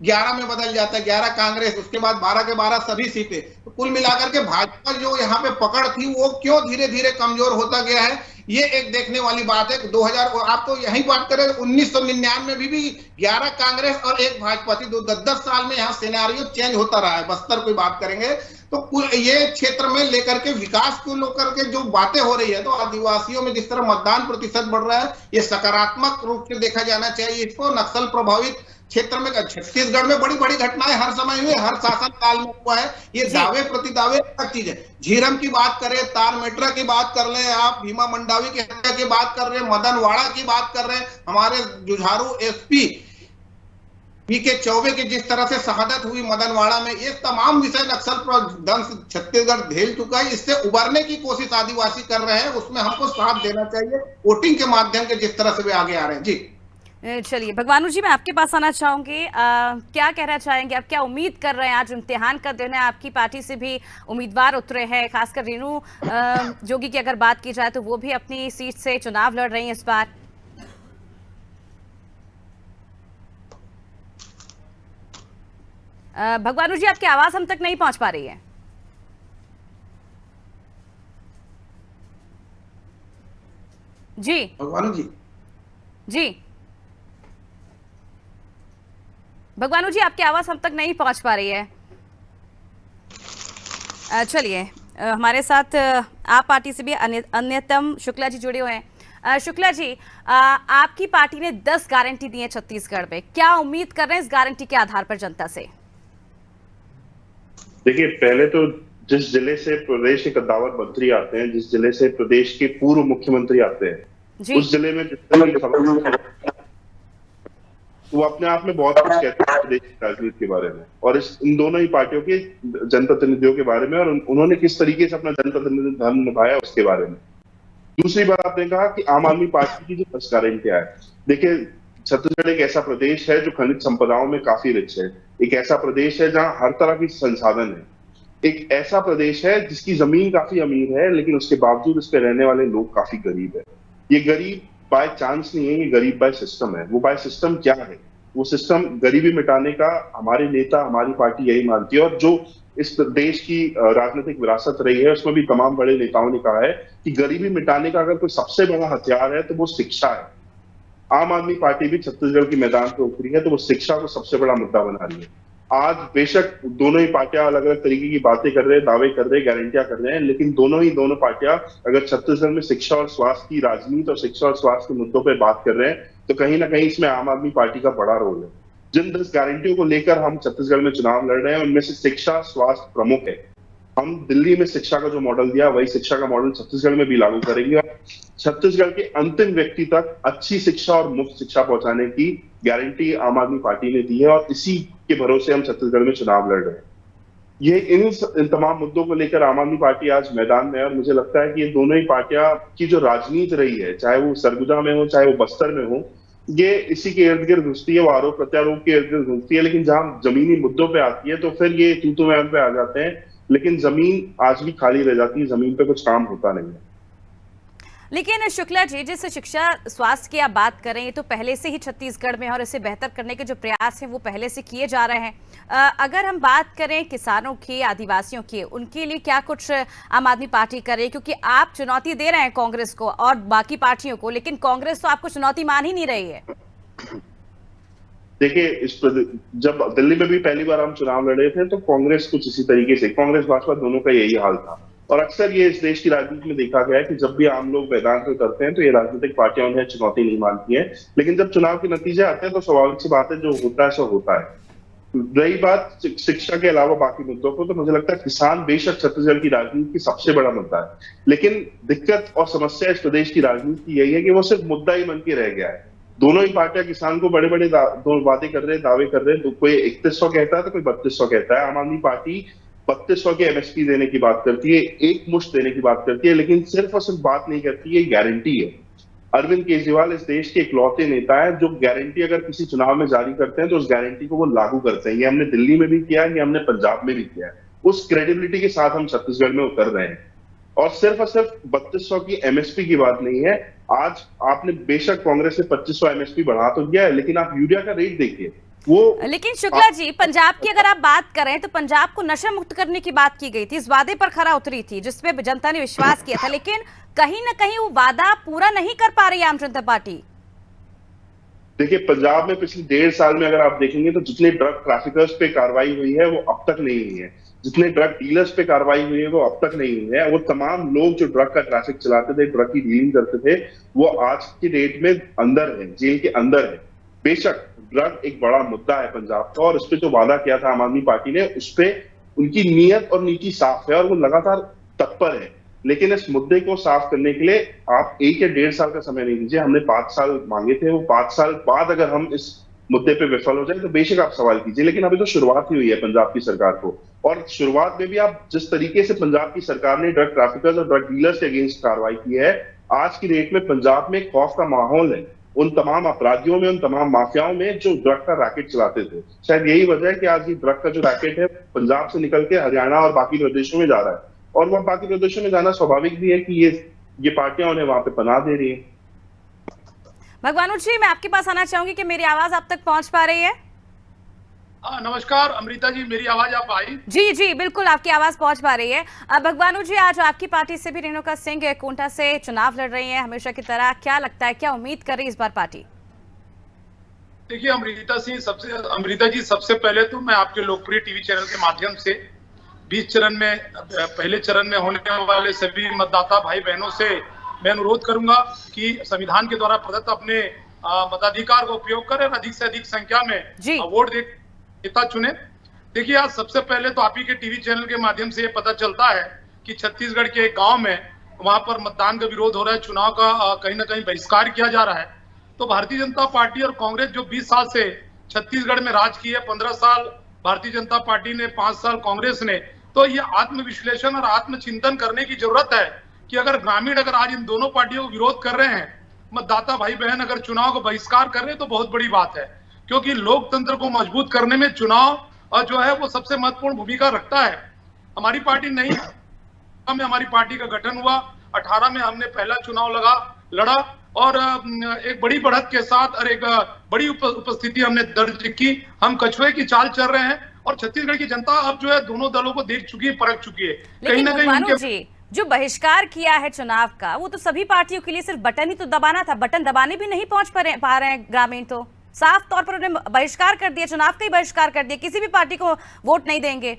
11 में बदल जाता है, 11 कांग्रेस, उसके बाद 12 के 12 सभी सीटें। तो कुल मिलाकर के भाजपा जो यहाँ पे पकड़ थी वो क्यों धीरे धीरे कमजोर होता गया है, ये एक देखने वाली बात है। 2000 आप तो यही बात करें 1999 में भी 11 कांग्रेस और 1 भाजपा थी। 10 साल में यहाँ सिनेरियो चेंज होता रहा है। बस्तर की बात करेंगे तो ये क्षेत्र में लेकर के विकास को लेकर के जो बातें हो रही है, तो आदिवासियों में जिस तरह मतदान प्रतिशत बढ़ रहा है ये सकारात्मक रूप से देखा जाना चाहिए। इसको नक्सल प्रभावित क्षेत्र में, छत्तीसगढ़ में बड़ी बड़ी घटनाएं हर समय हुई, हर शासन काल में हुआ है। ये दावे प्रतिदावे अलग चीज है। झीरम की बात करें, तारमेटरा की बात कर ले, आप भीमा मंडावी की हत्या की बात कर रहे हैं, मदनवाड़ा की बात कर रहे हैं, हमारे जुझारू एसपी पीके चौबे की जिस तरह से शहादत हुई मदनवाड़ा में, ये तमाम विषय नक्सल दंश छत्तीसगढ़ झेल चुका है। इससे उबरने की कोशिश आदिवासी कर रहे हैं, उसमें हमको साथ देना चाहिए वोटिंग के माध्यम के जिस तरह से वे आगे आ रहे हैं। जी चलिए भगवानू जी, मैं आपके पास आना चाहूंगी। क्या कहना चाहेंगे, आप क्या उम्मीद कर रहे हैं? आज इम्तिहान का दिन है, आपकी पार्टी से भी उम्मीदवार उतरे हैं, खासकर रेणु जोगी की अगर बात की जाए तो वो भी अपनी सीट से चुनाव लड़ रही हैं इस बार। भगवानू जी, आपकी आवाज हम तक नहीं पहुंच पा रही है। जी भगवानू जी, जी भगवानू जी, आपकी आवाज हम तक नहीं पहुंच पा रही है। चलिए, हमारे साथ आप पार्टी से भी अन्यतम शुक्ला जी जुड़े हुए हैं। शुक्ला जी, आपकी पार्टी ने 10 गारंटी दी है छत्तीसगढ़ में, क्या उम्मीद कर रहे हैं इस गारंटी के आधार पर जनता से? देखिए, पहले तो जिस जिले से प्रदेश के कद्दावर मंत्री आते हैं, जिस जिले से प्रदेश के पूर्व मुख्यमंत्री आते हैं, उस जिले में वो अपने आप में बहुत कुछ कहते हैं प्रदेश की राजनीति के बारे में और इन दोनों ही पार्टियों के जनप्रतिनिधियों के बारे में और उन्होंने किस तरीके से अपना जनप्रतिनिधि धर्म निभाया उसके बारे में। दूसरी बात आपने कहा कि आम आदमी पार्टी की जो प्रस्तारण क्या है। देखिए, छत्तीसगढ़ एक ऐसा प्रदेश है जो खनिज संपदाओं में काफी रिच है, एक ऐसा प्रदेश है जहां हर तरह की संसाधन है, एक ऐसा प्रदेश है जिसकी जमीन काफी अमीर है लेकिन उसके बावजूद इस पे रहने वाले लोग काफी गरीब है। ये गरीब बाय चांस नहीं है, ये गरीब बाय सिस्टम है। वो बाय सिस्टम क्या है? वो सिस्टम गरीबी मिटाने का हमारे नेता, हमारी पार्टी यही मानती है और जो इस देश की राजनीतिक विरासत रही है उसमें भी तमाम बड़े नेताओं ने कहा है कि गरीबी मिटाने का अगर कोई सबसे बड़ा हथियार है तो वो शिक्षा है। आम आदमी पार्टी भी छत्तीसगढ़ के मैदान पे उतरी है तो वो शिक्षा को सबसे बड़ा मुद्दा बना रही है। आज बेशक दोनों ही पार्टियां अलग अलग तरीके की बातें कर रहे हैं, दावे कर रहे हैं, गारंटियां कर रहे हैं, लेकिन दोनों पार्टियां अगर छत्तीसगढ़ में शिक्षा और स्वास्थ्य की राजनीति और शिक्षा और स्वास्थ्य के मुद्दों पर बात कर रहे हैं तो कहीं ना कहीं इसमें आम आदमी पार्टी का बड़ा रोल है। जिन 10 गारंटियों को लेकर हम छत्तीसगढ़ में चुनाव लड़ रहे हैं उनमें से शिक्षा स्वास्थ्य प्रमुख है। हम दिल्ली में शिक्षा का जो मॉडल दिया वही शिक्षा का मॉडल छत्तीसगढ़ में भी लागू करेंगे और छत्तीसगढ़ के अंतिम व्यक्ति तक अच्छी शिक्षा और मुफ्त शिक्षा पहुंचाने की गारंटी आम आदमी पार्टी ने दी है और इसी के भरोसे हम छत्तीसगढ़ में चुनाव लड़ रहे हैं। ये इन तमाम मुद्दों को लेकर आम आदमी पार्टी आज मैदान में है और मुझे लगता है कि ये दोनों ही पार्टियां की जो राजनीति रही है, चाहे वो सरगुजा में हो चाहे वो बस्तर में हो, ये इसी के इर्द गिर्द घुसती है, वो आरोप प्रत्यारोप के इर्द गिर्द घुसती है, लेकिन जहां जमीनी मुद्दों पे आती है तो फिर ये तू मैं पे आ जाते हैं, लेकिन जमीन आज भी खाली रह जाती है, जमीन पे कुछ काम होता नहीं है। लेकिन शुक्ला जी, जैसे शिक्षा स्वास्थ्य की आप बात करें, ये तो पहले से ही छत्तीसगढ़ में और इसे बेहतर करने के जो प्रयास हैं वो पहले से किए जा रहे हैं। अगर हम बात करें किसानों की, आदिवासियों की, उनके लिए क्या कुछ आम आदमी पार्टी करे? क्योंकि आप चुनौती दे रहे हैं कांग्रेस को और बाकी पार्टियों को, लेकिन कांग्रेस तो आपको चुनौती मान ही नहीं रही है। देखिए, जब दिल्ली में भी पहली बार हम चुनाव लड़े थे तो कांग्रेस कुछ इसी तरीके से, कांग्रेस भाजपा दोनों का यही हाल था और अक्सर ये इस देश की राजनीति में देखा गया है कि जब भी आम लोग मैदान पे करते हैं तो ये राजनीतिक पार्टियां उन्हें चुनौती नहीं मानती हैं, लेकिन जब चुनाव के नतीजे आते हैं तो स्वाभाविक सी बात है, जो होता है सो होता है। रही बात शिक्षा के अलावा बाकी मुद्दों को, तो मुझे लगता है किसान बेशक छत्तीसगढ़ की राजनीति की सबसे बड़ा मुद्दा है, लेकिन दिक्कत और समस्या इस प्रदेश की राजनीति की यही है कि वो सिर्फ मुद्दा ही बन के रह गया है। दोनों ही पार्टियां किसान को बड़े बड़े वादे कर रहे हैं, दावे कर रहे हैं, तो कोई 3100 कहता है तो कोई 3200 कहता है। आम आदमी पार्टी 3200 के एमएसपी देने की बात करती है, एक मुश्त देने की बात करती है, लेकिन सिर्फ और सिर्फ बात नहीं करती है, गारंटी है। अरविंद केजरीवाल इस देश के इकलौते नेता है जो गारंटी अगर किसी चुनाव में जारी करते हैं तो उस गारंटी को वो लागू करते हैं। ये हमने दिल्ली में भी किया है, ये हमने पंजाब में भी किया है। उस क्रेडिबिलिटी के साथ हम छत्तीसगढ़ में उतर रहे हैं और सिर्फ 3200 की एमएसपी की बात नहीं है। आज आपने बेशक कांग्रेस ने 2500 एमएसपी बढ़ा तो दिया है, लेकिन आप यूरिया का रेट देखिए वो। लेकिन शुक्ला जी, पंजाब की अगर आप बात करें तो पंजाब को नशा मुक्त करने की बात की गई थी, इस वादे पर खरा उतरी थी जिसपे जनता ने विश्वास किया था, लेकिन कहीं ना कहीं वो वादा पूरा नहीं कर पा रही आम जनता पार्टी। देखिए, पंजाब में पिछले 1.5 साल में अगर आप देखेंगे तो जितने ड्रग ट्रैफिकर्स पे कार्रवाई हुई है वो अब तक नहीं हुई है, जितने ड्रग डीलर्स पे कार्रवाई हुई है वो अब तक नहीं हुई है। वो तमाम लोग जो ड्रग का ट्रैफिक चलाते थे, ड्रग की डीलिंग करते थे, वो आज की डेट में अंदर है, जेल के अंदर है। बेशक ड्रग एक बड़ा मुद्दा है पंजाब का और उस पर जो वादा किया था आम आदमी पार्टी ने, उस पर उनकी नीयत और नीति साफ है और वो लगातार तत्पर है, लेकिन इस मुद्दे को साफ करने के लिए आप 1 या 1.5 साल का समय नहीं दीजिए। हमने 5 साल मांगे थे, वो 5 साल बाद अगर हम इस मुद्दे पे विफल हो जाए तो बेशक आप सवाल कीजिए, लेकिन अभी तो शुरुआत ही हुई है पंजाब की सरकार को। और शुरुआत में भी आप जिस तरीके से पंजाब की सरकार ने ड्रग ट्रैफिकर्स और ड्रग डीलर्स के अगेंस्ट कार्रवाई की है, आज की डेट में पंजाब में खौफ का माहौल है उन तमाम अपराधियों में, उन तमाम माफियाओं में जो ड्रग का रैकेट चलाते थे। शायद यही वजह है कि आज ये ड्रग का जो रैकेट है पंजाब से निकल के हरियाणा और बाकी प्रदेशों में जा रहा है, और वह बाकी प्रदेशों में जाना स्वाभाविक भी है कि ये पार्टियां उन्हें वहां पे पनाह दे रही है। भगवानुर जी, मैं आपके पास आना चाहूंगी कि मेरी आवाज आप तक पहुंच पा रही है? नमस्कार अमृता जी, मेरी आवाज आप आई? जी जी बिल्कुल, आपकी आवाज पहुंच पा रही है। भगवानुर जी, आज आपकी पार्टी से भी रेणुका सिंह कोंटा से चुनाव लड़ रही है हमेशा की तरह, क्या लगता है, क्या उम्मीद कर रही है इस बार पार्टी? देखिए अमृता जी, सबसे पहले तो मैं आपके लोकप्रिय टीवी चैनल के माध्यम से 20 चरण में, पहले चरण में होने वाले सभी मतदाता भाई बहनों से मैं अनुरोध करूंगा कि संविधान के द्वारा प्रदत्त अपने मताधिकार का उपयोग करें और अधिक से अधिक संख्या में वोट दे नेता चुने। देखिए, आज सबसे पहले तो आप ही के टीवी चैनल के माध्यम से ये पता चलता है कि छत्तीसगढ़ के एक गांव में वहां पर मतदान का विरोध हो रहा है, चुनाव का कहीं ना कहीं बहिष्कार किया जा रहा है। तो भारतीय जनता पार्टी और कांग्रेस जो 20 साल से छत्तीसगढ़ में राज की है, 15 साल भारतीय जनता पार्टी ने, 5 साल कांग्रेस ने, तो ये आत्मविश्लेषण और आत्मचिंतन करने की जरूरत है कि अगर ग्रामीण अगर आज इन दोनों पार्टियों को विरोध कर रहे हैं, मतदाता भाई बहन अगर चुनाव को बहिष्कार कर रहे हैं, तो बहुत बड़ी बात है, क्योंकि लोकतंत्र को मजबूत करने में चुनाव जो है वो सबसे महत्वपूर्ण भूमिका रखता है। हमारी पार्टी नहीं में हमारी पार्टी का गठन हुआ, 18 में हमने पहला चुनाव लड़ा और एक बड़ी बढ़त के साथ और एक बड़ी उपस्थिति हमने दर्ज की। हम कछुए की चाल चल रहे हैं और छत्तीसगढ़ की जनता अब जो है दोनों दलों को देख चुकी है, परख चुकी है। कहीं ना कहीं भानु जी, जो बहिष्कार किया है चुनाव का, वो तो सभी पार्टियों के लिए सिर्फ बटन ही तो दबाना था, बटन दबाने भी नहीं पहुंच पा रहे हैं ग्रामीण, तो साफ तौर पर उन्हें बहिष्कार कर दिया, चुनाव का ही बहिष्कार कर दिया, किसी भी पार्टी को वोट नहीं देंगे।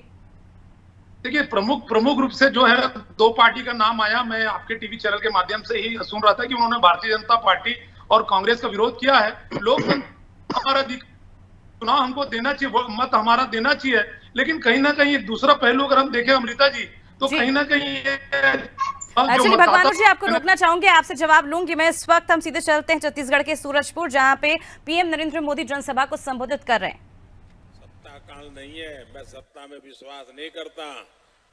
देखिए, प्रमुख रूप से जो है 2 पार्टी का नाम आया, मैं आपके टीवी चैनल के माध्यम से ही सुन रहा था कि उन्होंने भारतीय जनता पार्टी और कांग्रेस का विरोध किया है। लोकतंत्र हमारा चुनाव हमको देना चाहिए, मत हमारा देना चाहिए, लेकिन कहीं ना कहीं दूसरा पहलू अगर हम देखें अमृता जी, तो कहीं ना कहीं चलिए भगवान जी, आपको रोकना चाहूंगी, आपसे जवाब लूंगी मैं। इस वक्त हम सीधे चलते हैं छत्तीसगढ़ के सूरजपुर, जहां पे पीएम नरेंद्र मोदी जनसभा को संबोधित कर रहे हैं। सत्ता काल नहीं है, मैं सत्ता में विश्वास नहीं करता,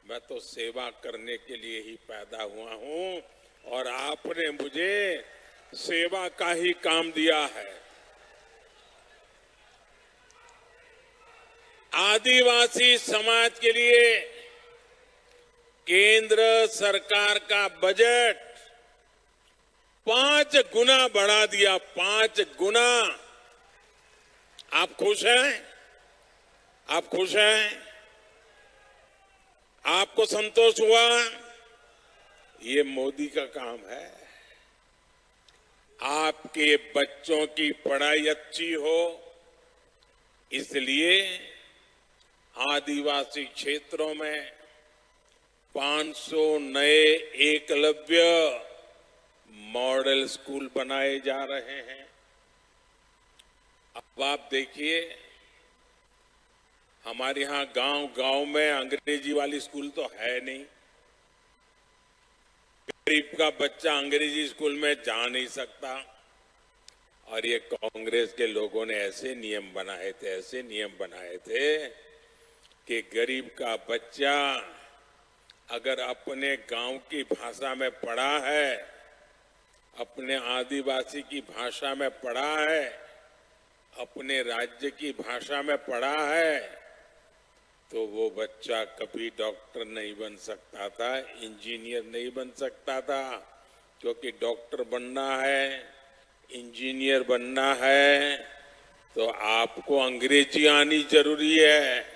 मैं तो सेवा करने के लिए ही पैदा हुआ हूं और आपने मुझे सेवा का ही काम दिया है। आदिवासी समाज के लिए केंद्र सरकार का बजट 5 गुना बढ़ा दिया, 5 गुना। आप खुश हैं? आप खुश हैं? आपको संतोष हुआ? ये मोदी का काम है। आपके बच्चों की पढ़ाई अच्छी हो, इसलिए आदिवासी क्षेत्रों में 500 नए एकलव्य मॉडल स्कूल बनाए जा रहे हैं। अब आप देखिए, हमारे यहां गांव में अंग्रेजी वाली स्कूल तो है नहीं। गरीब का बच्चा अंग्रेजी स्कूल में जा नहीं सकता, और ये कांग्रेस के लोगों ने ऐसे नियम बनाए थे कि गरीब का बच्चा अगर अपने गांव की भाषा में पढ़ा है, अपने आदिवासी की भाषा में पढ़ा है, अपने राज्य की भाषा में पढ़ा है, तो वो बच्चा कभी डॉक्टर नहीं बन सकता था, इंजीनियर नहीं बन सकता था, क्योंकि डॉक्टर बनना है, इंजीनियर बनना है, तो आपको अंग्रेजी आनी जरूरी है।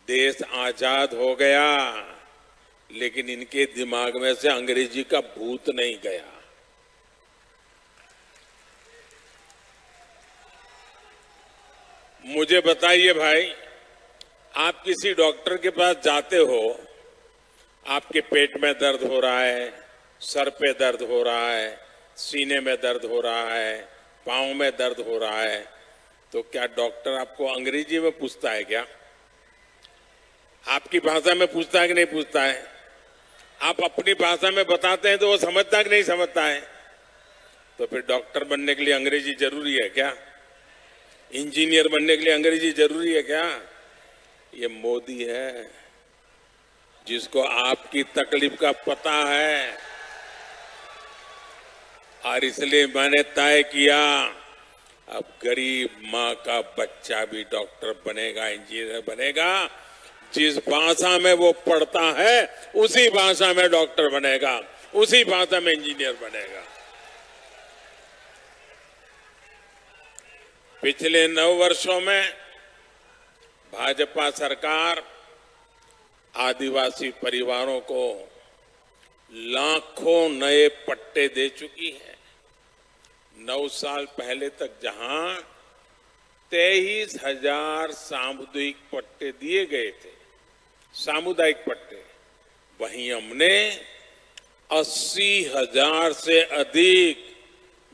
देश आजाद हो गया, लेकिन इनके दिमाग में से अंग्रेजी का भूत नहीं गया। मुझे बताइए भाई, आप किसी डॉक्टर के पास जाते हो, आपके पेट में दर्द हो रहा है, सर पे दर्द हो रहा है, सीने में दर्द हो रहा है, पांव में दर्द हो रहा है, तो क्या डॉक्टर आपको अंग्रेजी में पूछता है क्या? आपकी भाषा में पूछता है कि नहीं पूछता है? आप अपनी भाषा में बताते हैं तो वो समझता है कि नहीं समझता है? तो फिर डॉक्टर बनने के लिए अंग्रेजी जरूरी है क्या? इंजीनियर बनने के लिए अंग्रेजी जरूरी है क्या? ये मोदी है जिसको आपकी तकलीफ का पता है, और इसलिए मैंने तय किया अब गरीब माँ का बच्चा भी डॉक्टर बनेगा, इंजीनियर बनेगा। जिस भाषा में वो पढ़ता है उसी भाषा में डॉक्टर बनेगा, उसी भाषा में इंजीनियर बनेगा। पिछले 9 वर्षों में भाजपा सरकार आदिवासी परिवारों को लाखों नए पट्टे दे चुकी है। 9 साल पहले तक जहां 23,000 सामुदायिक पट्टे दिए गए थे, सामुदायिक पट्टे, वहीं हमने 80,000 से अधिक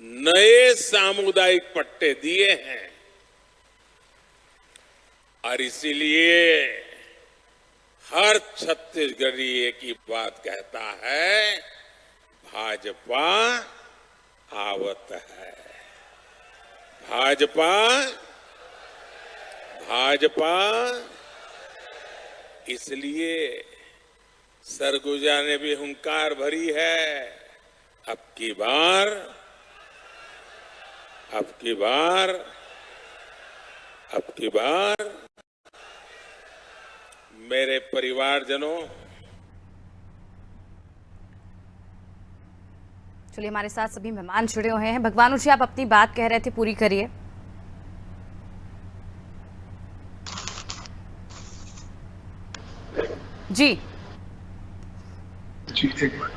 नए सामुदायिक पट्टे दिए हैं। और इसीलिए हर छत्तीसगढ़ी एक ही बात कहता है, भाजपा आवत है। भाजपा भाजपा इसलिए सरगुजा ने भी हुंकार भरी है। अब की बार मेरे परिवारजनों, चलिए हमारे साथ सभी मेहमान जुड़े हुए हैं। भगवानू जी, आप अपनी बात कह रहे थे, पूरी करिए। जी एक बार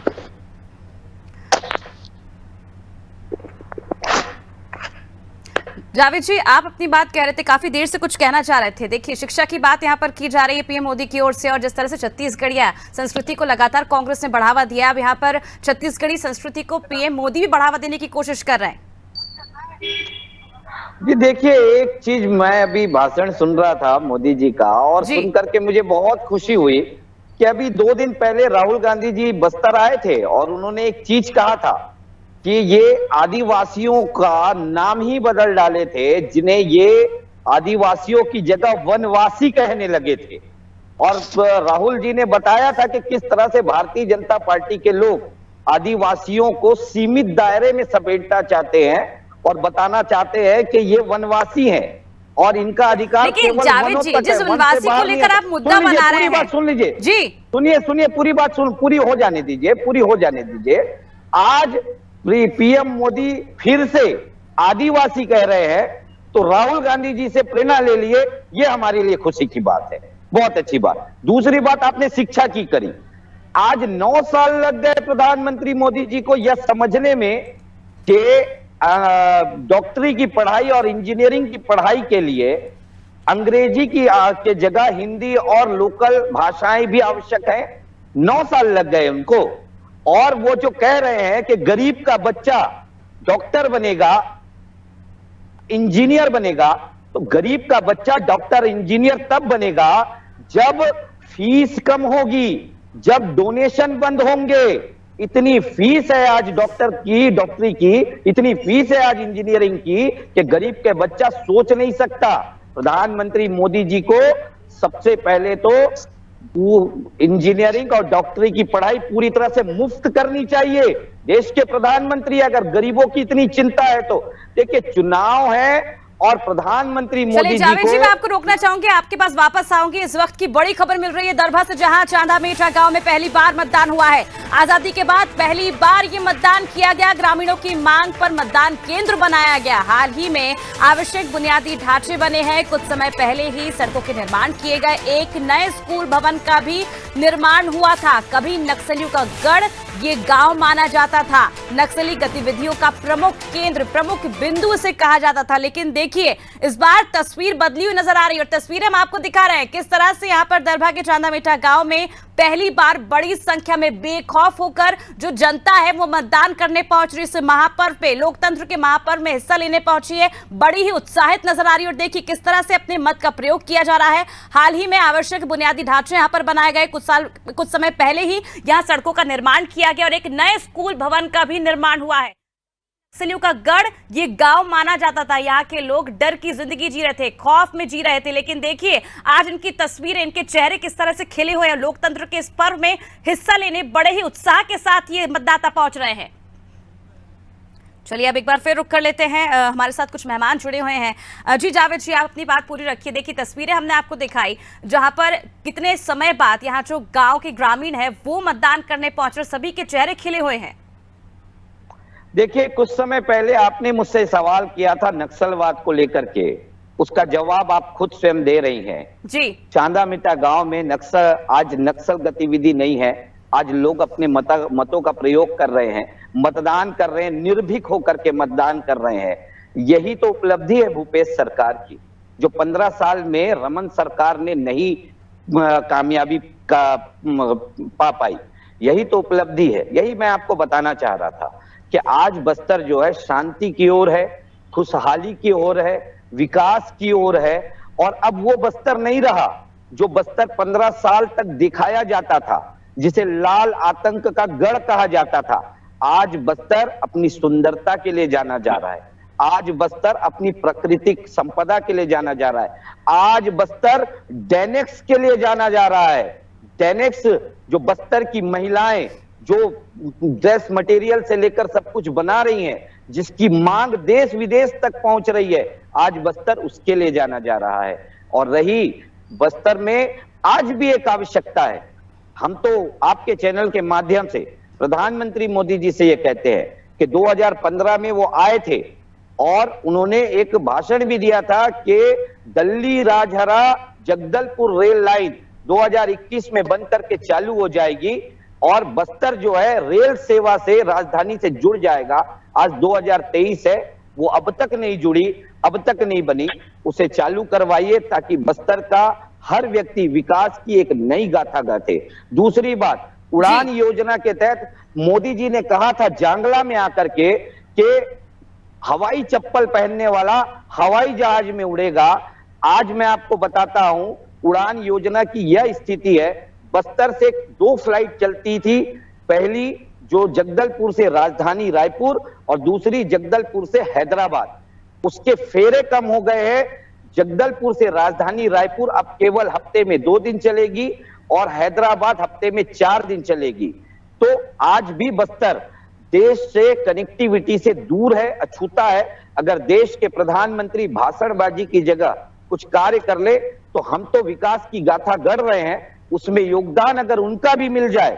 जावेद जी, आप अपनी बात कह रहे थे, काफी देर से कुछ कहना चाह रहे थे। देखिए, शिक्षा की बात यहाँ पर की जा रही है पीएम मोदी की ओर से, और जिस तरह से छत्तीसगढ़िया संस्कृति को लगातार कांग्रेस ने बढ़ावा दिया, अब यहाँ पर छत्तीसगढ़ी संस्कृति को पीएम मोदी भी बढ़ावा देने की कोशिश कर रहे हैं। जी देखिए, एक चीज मैं अभी भाषण सुन रहा था मोदी जी का, और सुन करके मुझे बहुत खुशी हुई कि अभी 2 दिन पहले राहुल गांधी जी बस्तर आए थे और उन्होंने एक चीज कहा था कि ये आदिवासियों का नाम ही बदल डाले थे, जिन्हें ये आदिवासियों की जगह वनवासी कहने लगे थे। और राहुल जी ने बताया था कि किस तरह से भारतीय जनता पार्टी के लोग आदिवासियों को सीमित दायरे में समेटना चाहते हैं और बताना चाहते हैं कि ये वनवासी हैं और इनका अधिकार केवल जावेद जी, जिस वनवासी को लेकर आप मुद्दा बना रहे हैं, बात सुन लीजिए जी, सुनिए पूरी बात पूरी हो जाने दीजिए। आज पीएम मोदी फिर से आदिवासी कह रहे हैं, तो राहुल गांधी जी से प्रेरणा ले लिए, ये हमारे लिए खुशी की बात है, बहुत अच्छी बात। दूसरी बात आपने शिक्षा की करी। आज 9 साल लग गए प्रधानमंत्री मोदी जी को यह समझने में कि डॉक्टरी की पढ़ाई और इंजीनियरिंग की पढ़ाई के लिए अंग्रेजी की के जगह हिंदी और लोकल भाषाएं भी आवश्यक है। 9 साल लग गए उनको। और वो जो कह रहे हैं कि गरीब का बच्चा डॉक्टर बनेगा, इंजीनियर बनेगा, तो गरीब का बच्चा डॉक्टर इंजीनियर तब बनेगा जब फीस कम होगी, जब डोनेशन बंद होंगे। इतनी फीस है आज डॉक्टरी की, इतनी फीस है आज इंजीनियरिंग की कि गरीब के बच्चा सोच नहीं सकता। प्रधानमंत्री मोदी जी को सबसे पहले तो इंजीनियरिंग और डॉक्टरी की पढ़ाई पूरी तरह से मुफ्त करनी चाहिए। देश के प्रधानमंत्री अगर गरीबों की इतनी चिंता है तो देखिए, चुनाव है और प्रधानमंत्री मोदी जी जावेद को। जी, मैं आपको रोकना चाहूंगी, आपके पास वापस आऊंगी। इस वक्त की बड़ी खबर मिल रही है दरभा से, जहां चांदा मीठा गांव में पहली बार मतदान हुआ है। आजादी के बाद पहली बार ये मतदान किया गया। ग्रामीणों की मांग पर मतदान केंद्र बनाया गया। हाल ही में आवश्यक बुनियादी ढांचे बने हैं। कुछ समय पहले ही सड़कों के निर्माण किए गए। एक नए स्कूल भवन का भी निर्माण हुआ था। कभी नक्सलियों का गढ़ ये गांव माना जाता था, नक्सली गतिविधियों का प्रमुख केंद्र, प्रमुख बिंदु इसे कहा जाता था। लेकिन देखिए, इस बार तस्वीर बदली हुई नजर आ रही है और तस्वीरें हम आपको दिखा रहे हैं किस तरह से यहां पर दरभा के चांदा मीठा गांव में पहली बार बड़ी संख्या में बेखौफ होकर जो जनता है वो मतदान करने पहुंच रही है। इस महापर्व पे, लोकतंत्र के महापर्व में हिस्सा लेने पहुंची है, बड़ी ही उत्साहित नजर आ रही है। और देखिए किस तरह से अपने मत का प्रयोग किया जा रहा है। हाल ही में आवश्यक बुनियादी ढांचे यहां पर बनाए गए। कुछ समय पहले ही यहां सड़कों का निर्माण किया गया और एक नए स्कूल भवन का भी निर्माण हुआ है। नक्सलियों का गढ़ ये गांव माना जाता था। यहाँ के लोग डर की जिंदगी जी रहे थे, खौफ में जी रहे थे। लेकिन देखिए आज इनकी तस्वीरें, इनके चेहरे किस तरह से खिले हुए हैं। लोकतंत्र के इस पर्व में हिस्सा लेने बड़े ही उत्साह के साथ ये मतदाता पहुंच रहे हैं। चलिए अब एक बार फिर रुक कर लेते हैं। हमारे साथ कुछ मेहमान जुड़े हुए हैं। जी जावेद जी, आप अपनी बात पूरी रखिए। देखिए तस्वीरें हमने आपको दिखाई जहां पर कितने समय बाद यहाँ जो गांव के ग्रामीण है वो मतदान करने पहुंच रहे, सभी के चेहरे खिले हुए हैं। देखिए, कुछ समय पहले आपने मुझसे सवाल किया था नक्सलवाद को लेकर के, उसका जवाब आप खुद स्वयं दे रही हैं। जी, चांदा मीठा गांव में आज नक्सल गतिविधि नहीं है। आज लोग अपने मतों का प्रयोग कर रहे हैं, मतदान कर रहे हैं, निर्भीक होकर के मतदान कर रहे हैं। यही तो उपलब्धि है भूपेश सरकार की, जो 15 साल में रमन सरकार ने नहीं कामयाबी पा पाई। यही तो उपलब्धि है। यही मैं आपको बताना चाह रहा था कि आज बस्तर जो है शांति की ओर है, खुशहाली की ओर है, विकास की ओर है। और अब वो बस्तर नहीं रहा जो बस्तर 15 साल तक दिखाया जाता था, जिसे लाल आतंक का गढ़ कहा जाता था। आज बस्तर अपनी सुंदरता के लिए जाना जा रहा है, आज बस्तर अपनी प्राकृतिक संपदा के लिए जाना जा रहा है, आज बस्तर डेनेक्स के लिए जाना जा रहा है। डेनेक्स जो बस्तर की महिलाएं जो ड्रेस मटेरियल से लेकर सब कुछ बना रही हैं, जिसकी मांग देश विदेश तक पहुंच रही है, आज बस्तर उसके लिए जाना जा रहा है। और रही बस्तर में आज भी एक आवश्यकता है, हम तो आपके चैनल के माध्यम से प्रधानमंत्री मोदी जी से ये कहते हैं कि 2015 में वो आए थे और उन्होंने एक भाषण भी दिया था कि दिल्ली राजहरा जगदलपुर रेल लाइन 2021 में बन करके चालू हो जाएगी और बस्तर जो है रेल सेवा से राजधानी से जुड़ जाएगा। आज 2023 है, वो अब तक नहीं जुड़ी, अब तक नहीं बनी, उसे चालू करवाइए ताकि बस्तर का हर व्यक्ति विकास की एक नई गाथा गाथे। दूसरी बात, उड़ान योजना के तहत मोदी जी ने कहा था जांगला में आकर के कि हवाई चप्पल पहनने वाला हवाई जहाज में उड़ेगा। आज मैं आपको बताता हूं, उड़ान योजना की यह स्थिति है, बस्तर से 2 फ्लाइट चलती थी, पहली जो जगदलपुर से राजधानी रायपुर और दूसरी जगदलपुर से हैदराबाद, उसके फेरे कम हो गए हैं। जगदलपुर से राजधानी रायपुर अब केवल हफ्ते में 2 दिन चलेगी और हैदराबाद हफ्ते में 4 दिन चलेगी। तो आज भी बस्तर देश से कनेक्टिविटी से दूर है, अछूता है। अगर देश के प्रधानमंत्री भाषणबाजी की जगह कुछ कार्य कर ले तो हम तो विकास की गाथा गढ़ रहे हैं, उसमें योगदान अगर उनका भी मिल जाए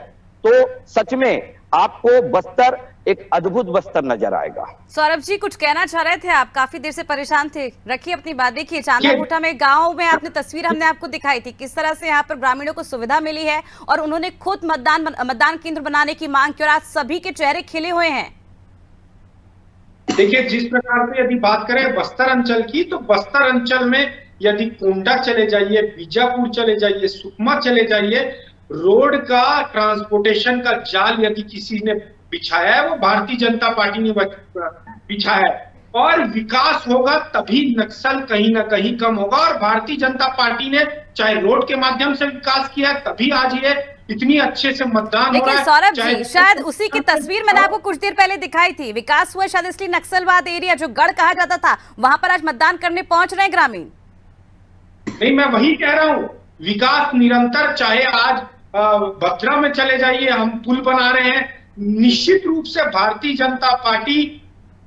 तो सच में आपको बस्तर एक अद्भुत बस्तर नजर आएगा। सौरभ जी कुछ कहना चाह रहे थे आप, काफी देर से परेशान थे, रखिए अपनी बात। देखिए चांदाकोटा में गांव में आपने तस्वीर हमने आपको दिखाई थी, किस तरह से यहाँ पर ग्रामीणों को सुविधा मिली है और उन्होंने खुद मतदान केंद्र बनाने की मांग की और आज सभी के चेहरे खिले हुए हैं। देखिए जिस प्रकार से यदि बात करें बस्तर अंचल की, तो बस्तर अंचल में यदि कोंडा चले जाइए, बीजापुर चले जाइए, सुकमा चले जाइए, रोड का ट्रांसपोर्टेशन का जाल यदि किसी ने बिछाया है वो भारतीय जनता पार्टी ने बिछाया है। और विकास होगा तभी नक्सल कहीं ना कहीं कम होगा, और भारतीय जनता पार्टी ने चाहे रोड के माध्यम से विकास किया तभी आज ये इतनी अच्छे से मतदान हो रहा है। लेकिन सौरभ जी शायद उसी की तस्वीर मैंने आपको कुछ देर पहले दिखाई थी, विकास हुआ शायद इसलिए नक्सलवाद एरिया जो गढ़ कहा जाता था वहां पर आज मतदान करने पहुंच रहे हैं ग्रामीण। नहीं, मैं वही कह रहा हूँ, विकास निरंतर, चाहे आज भद्रा में चले जाइए, हम पुल बना रहे हैं। निश्चित रूप से भारतीय जनता पार्टी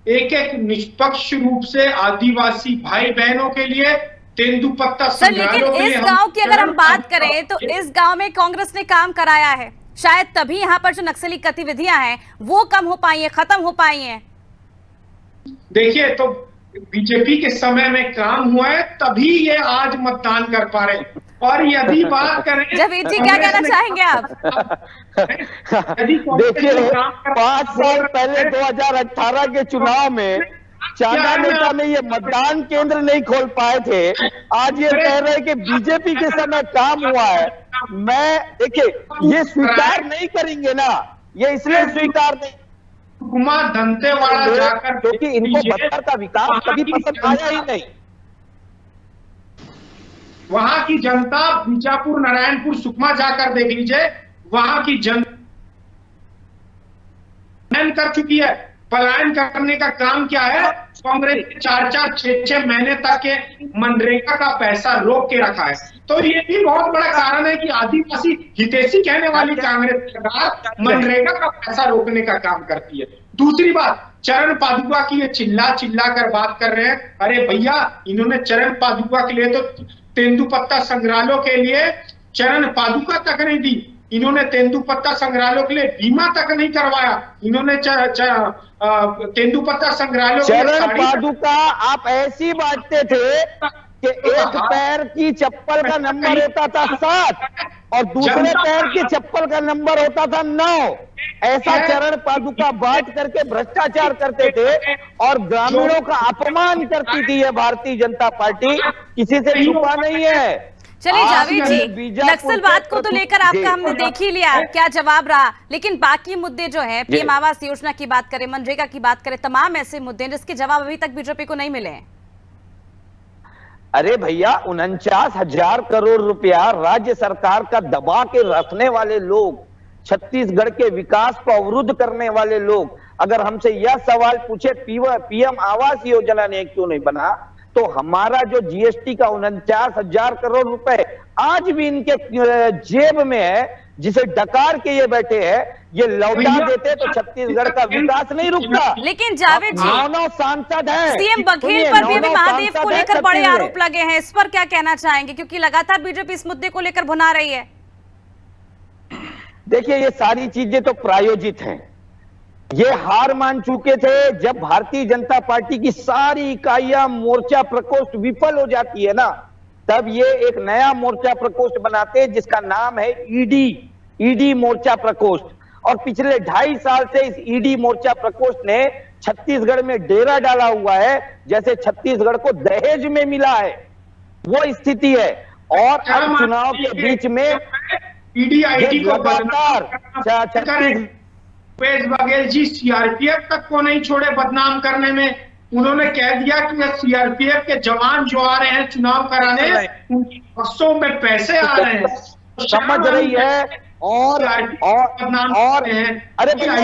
एक एक निष्पक्ष रूप से आदिवासी भाई बहनों के लिए, तेंदुपत्ता संग्रहालयों के लिए। लेकिन इस गांव की अगर हम बात करें तो इस गांव में कांग्रेस ने काम कराया है, शायद तभी यहाँ पर जो नक्सली गतिविधियां हैं वो कम हो पाई है, खत्म हो पाई हैं। देखिए तो बीजेपी के समय में काम हुआ है तभी ये आज मतदान कर पा रहे हैं। और यदि बात करें जावेद जी क्या कहना चाहेंगे आप? देखिए 5 साल पहले 2018 के चुनाव में चांदाकोटा में ये मतदान केंद्र नहीं खोल पाए थे, आज ये कह रहे हैं कि बीजेपी के समय काम हुआ है। मैं देखिए ये स्वीकार नहीं करेंगे ना, ये इसलिए स्वीकार नहीं दंतेवाड़ा जाकर, क्योंकि इनको बस्तर का विकास कभी पसंद आया ही नहीं। वहां की जनता बीजापुर, नारायणपुर, सुकमा जाकर देख लीजिए, वहां की जनता कर चुकी है। पलायन करने का काम क्या है? कांग्रेस 4-4, 6-6 महीने तक के मनरेगा का पैसा रोक के रखा है। तो ये भी बहुत बड़ा कारण है कि आदिवासी हितैषी कहने वाली कांग्रेस सरकार मनरेगा का पैसा रोकने का काम करती है। दूसरी बात, चरण पादुका की ये चिल्ला कर बात कर रहे हैं। अरे भैया, इन्होंने चरण पादुका के लिए तो तेंदुपत्ता संग्रहालयों के लिए चरण पादुका तक नहीं दी, इन्होंने तेंदुपत्ता संग्रहालयों के लिए बीमा तक नहीं करवाया। इन्होंने तेंदुपत्ता संग्रहालयों चरण पादुका आप ऐसी बांटते थे कि एक पैर की चप्पल का नंबर होता था 7 और दूसरे पैर की चप्पल का नंबर होता था 9। ऐसा चरण पादुका बांट करके भ्रष्टाचार करते थे और ग्रामीणों का अपमान करती थी यह भारतीय जनता पार्टी, किसी से छुपा नहीं है। चलिए जावेद जी, नक्सलवाद को तो लेकर आपका हमने देख ही लिया क्या जवाब रहा, लेकिन बाकी मुद्दे जो है, पीएम आवास योजना की बात करें, मनरेगा की बात करें, तमाम ऐसे मुद्दे जिसके जवाब अभी तक बीजेपी को नहीं मिले हैं। अरे भैया 49,000 करोड़ रुपया राज्य सरकार का दबा के रखने वाले लोग, छत्तीसगढ़ के विकास को अवरुद्ध करने वाले लोग अगर हमसे यह सवाल पूछे पीएम आवास योजना ने क्यों नहीं बना, तो हमारा जो जीएसटी का 49,000 करोड़ रुपए आज भी इनके जेब में है, जिसे डकार के ये बैठे हैं, ये लौटा देते तो छत्तीसगढ़ का विकास नहीं रुकता। लेकिन जावेद जी, 9 सांसद हैं, सीएम बघेल पर भी महादेव को लेकर बड़े आरोप लगे हैं, इस पर क्या कहना चाहेंगे, क्योंकि लगातार बीजेपी इस मुद्दे को लेकर भुना रही है? देखिए, ये सारी चीजें तो प्रायोजित हैं। ये हार मान चुके थे जब भारतीय जनता पार्टी की सारी इकाइयां मोर्चा प्रकोष्ठ विफल हो जाती है ना, तब ये एक नया मोर्चा प्रकोष्ठ बनाते हैं जिसका नाम है ईडी मोर्चा प्रकोष्ठ। और पिछले 2.5 साल से इस ईडी मोर्चा प्रकोष्ठ ने छत्तीसगढ़ में डेरा डाला हुआ है, जैसे छत्तीसगढ़ को दहेज में मिला है, वो स्थिति है। और अब चुनाव के बीच में ईडी को लगातार भूपेश बघेल जी सीआरपीएफ तक को नहीं छोड़े बदनाम करने में। उन्होंने कह दिया कि सीआरपीएफ के जवान जो आ रहे हैं चुनाव कराने, उनकी बक्सों में पैसे आ रहे हैं, समझ रही है। और अरे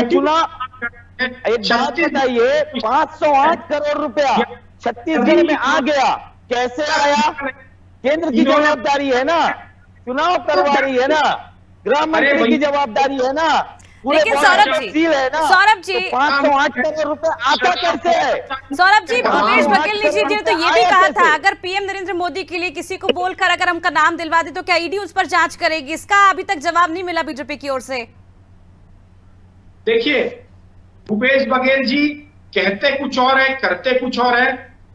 चुनाव, एक बात बताइए, 508 करोड़ रुपया छत्तीसगढ़ में आ गया, कैसे आया? केंद्र की जवाबदारी है ना, चुनाव करवा रही है ना, गृह मंत्री की जवाबदारी है ना। लेकिन सौरभ जी 508 करोड़ रुपए आता कैसे है? सौरभ जी, भूपेश बघेल जी ने तो ये भी कहा था, अगर पीएम नरेंद्र मोदी के लिए किसी को बोलकर अगर हमका नाम दिलवा दे तो क्या ईडी उस पर जांच करेगी? इसका अभी तक जवाब नहीं मिला बीजेपी की ओर से। देखिए, भूपेश बघेल जी कहते कुछ और है, करते कुछ और है।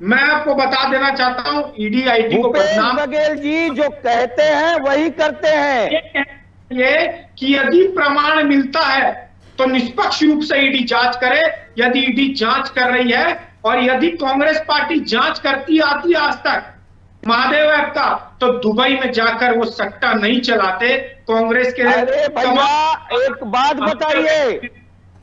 मैं आपको बता देना चाहता हूं, ईडी आईटी को बदनाम। बघेल जी जो कहते हैं वही करते हैं। ये कि यदि प्रमाण मिलता है तो निष्पक्ष रूप से ईडी जांच करे। यदि ईडी जांच कर रही है और यदि कांग्रेस पार्टी जांच करती आती आज तक महादेव ऐप का, तो दुबई में जाकर वो सट्टा नहीं चलाते कांग्रेस के। अरे भैया, एक बात बताइए,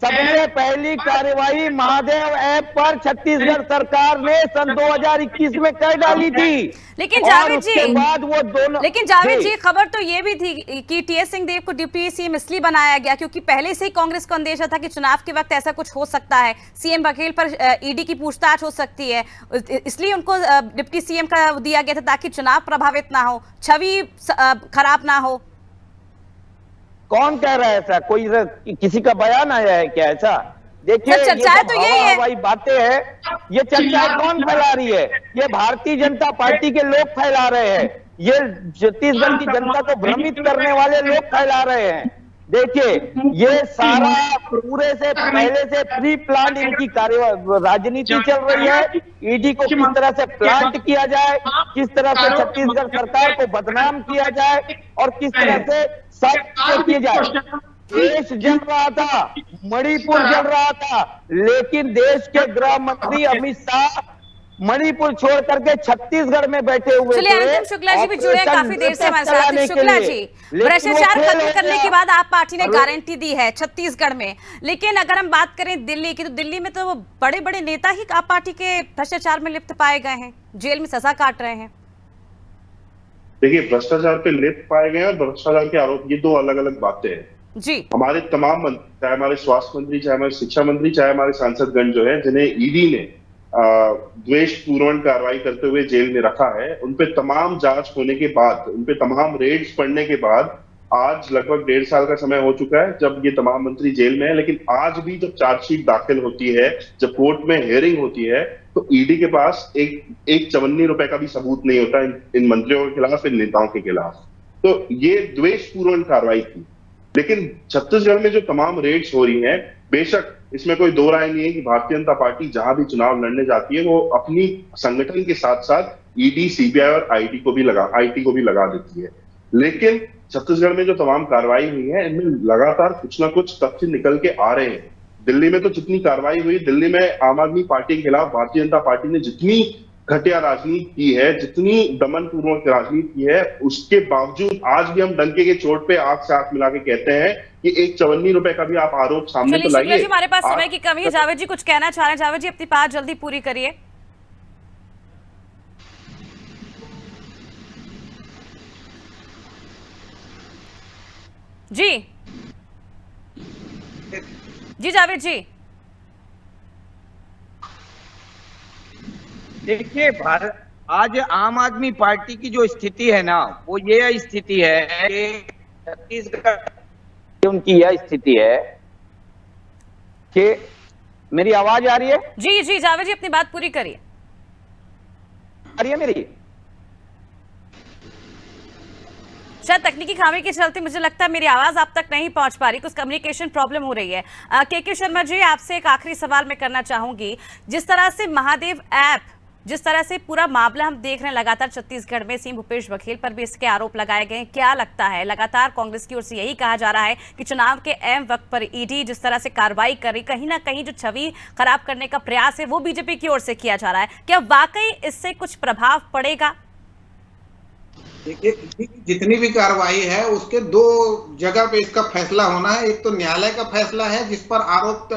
सबसे पहली कार्रवाई महादेव ऐप पर छत्तीसगढ़ सरकार ने सन 2021 में कर डाली थी। लेकिन जावेद जी, बाद वो दोनों, लेकिन जावेद जी, खबर तो ये भी थी कि टीएस सिंहदेव को डिप्टी सीएम इसलिए बनाया गया क्योंकि पहले से ही कांग्रेस को अंदेशा था कि चुनाव के वक्त ऐसा कुछ हो सकता है, सीएम बघेल पर ईडी की पूछताछ हो सकती है, इसलिए उनको डिप्टी सीएम का दिया गया था ताकि चुनाव प्रभावित ना हो, छवि खराब ना हो। कौन कह रहा है ऐसा? कोई किसी का बयान आया है क्या ऐसा? देखिए, चर्चाएं तो यही है, वही बातें हैं। ये चर्चाएं कौन फैला रही है? ये भारतीय जनता पार्टी के लोग फैला रहे हैं, ये छत्तीसगढ़ की जनता को भ्रमित करने वाले लोग फैला रहे हैं। देखिए, ये सारा पूरे से पहले से प्री प्लान इनकी राजनीति चल रही है। ईडी को किस तरह से प्लांट किया जाए, किस तरह से छत्तीसगढ़ सरकार को बदनाम किया जाए और किस तरह से सब किए जाए। देश जल रहा था, मणिपुर जल रहा था, लेकिन देश के गृह मंत्री अमित शाह मणिपुर छोड़ करके छत्तीसगढ़ में बैठे हुए थे। चलिए, अनुपम शुक्ला जी भी जुड़े हैं काफी देर से हमारे साथ। शुक्ला जी, भ्रष्टाचार खत्म करने के बाद आप पार्टी ने गारंटी दी है छत्तीसगढ़ में, लेकिन अगर हम बात करें दिल्ली की, तो दिल्ली में तो बड़े बड़े नेता ही आप पार्टी के भ्रष्टाचार में लिप्त पाए गए हैं, जेल में सजा काट रहे हैं। देखिए, भ्रष्टाचार पे लिप्त पाए गए और भ्रष्टाचार के आरोप, ये दो अलग अलग बातें हैं जी। हमारे तमाम मंत्री, चाहे हमारे स्वास्थ्य मंत्री, चाहे हमारे शिक्षा मंत्री, चाहे हमारे सांसदगण जो है, जिन्हें ईडी ने द्वेषपूर्ण कार्रवाई करते हुए जेल में रखा है, उनपे तमाम जांच होने के बाद, उनपे तमाम रेड्स पड़ने के बाद आज लगभग 1.5 साल का समय हो चुका है जब ये तमाम मंत्री जेल में है। लेकिन आज भी जब चार्जशीट दाखिल होती है, जब कोर्ट में हियरिंग होती है, तो ईडी के पास एक चवन्नी रुपए का भी सबूत नहीं होता इन मंत्रियों के खिलाफ, इन नेताओं के खिलाफ। तो ये द्वेषपूर्ण कार्रवाई थी। लेकिन छत्तीसगढ़ में जो तमाम रेड्स हो रही हैं, बेशक इसमें कोई दो राय नहीं है कि भारतीय जनता पार्टी जहां भी चुनाव लड़ने जाती है, वो अपनी संगठन के साथ साथ ईडी, सीबीआई और आईटी को भी लगा देती है। लेकिन छत्तीसगढ़ में जो तमाम कार्रवाई हुई है, इनमें लगातार कुछ ना कुछ तथ्य निकल के आ रहे हैं। दिल्ली में तो जितनी कार्रवाई हुई, दिल्ली में आम आदमी पार्टी के खिलाफ भारतीय जनता पार्टी ने जितनी घटिया राजनीति की है, जितनी दमनपूर्वक राजनीति की है, उसके बावजूद आज भी हम डंके के चोट पे आंख से आंख मिला के कहते हैं कि एक चवन्नी रुपए का भी आप आरोप सामने तो लाइए। हमारे पास समय की कमी है, जावेद जी कुछ कहना चाह रहे हैं। जावेद जी, अपनी बात जल्दी पूरी करिए। जी जी जावेद जी। देखिए, भारत आज आम आदमी पार्टी की जो स्थिति है ना, वो ये स्थिति है कि छत्तीसगढ़ की उनकी यह स्थिति है कि मेरी आवाज आ रही है? जी जी जावेद जी, अपनी बात पूरी करिए। आ रही है मेरी? शायद तकनीकी खामी के चलते मुझे लगता है मेरी आवाज आप तक नहीं पहुंच पा रही, कुछ कम्युनिकेशन प्रॉब्लम हो रही है। के शर्मा जी, आपसे एक आखिरी सवाल मैं करना चाहूंगी। जिस तरह से महादेव ऐप, जिस तरह से पूरा मामला हम देख रहे हैं लगातार छत्तीसगढ़ में, सीएम भूपेश बघेल पर भी इसके आरोप लगाए गए हैं, क्या लगता है? लगातार कांग्रेस की ओर से यही कहा जा रहा है कि चुनाव के अहम वक्त पर ईडी जिस तरह से कार्रवाई कर रही, कहीं ना कहीं जो छवि खराब करने का प्रयास है वो बीजेपी की ओर से किया जा रहा है। क्या वाकई इससे कुछ प्रभाव पड़ेगा? देखिए, जितनी भी कार्रवाई है उसके दो जगह पे इसका फैसला होना है। एक तो न्यायालय का फैसला है जिस पर आरोप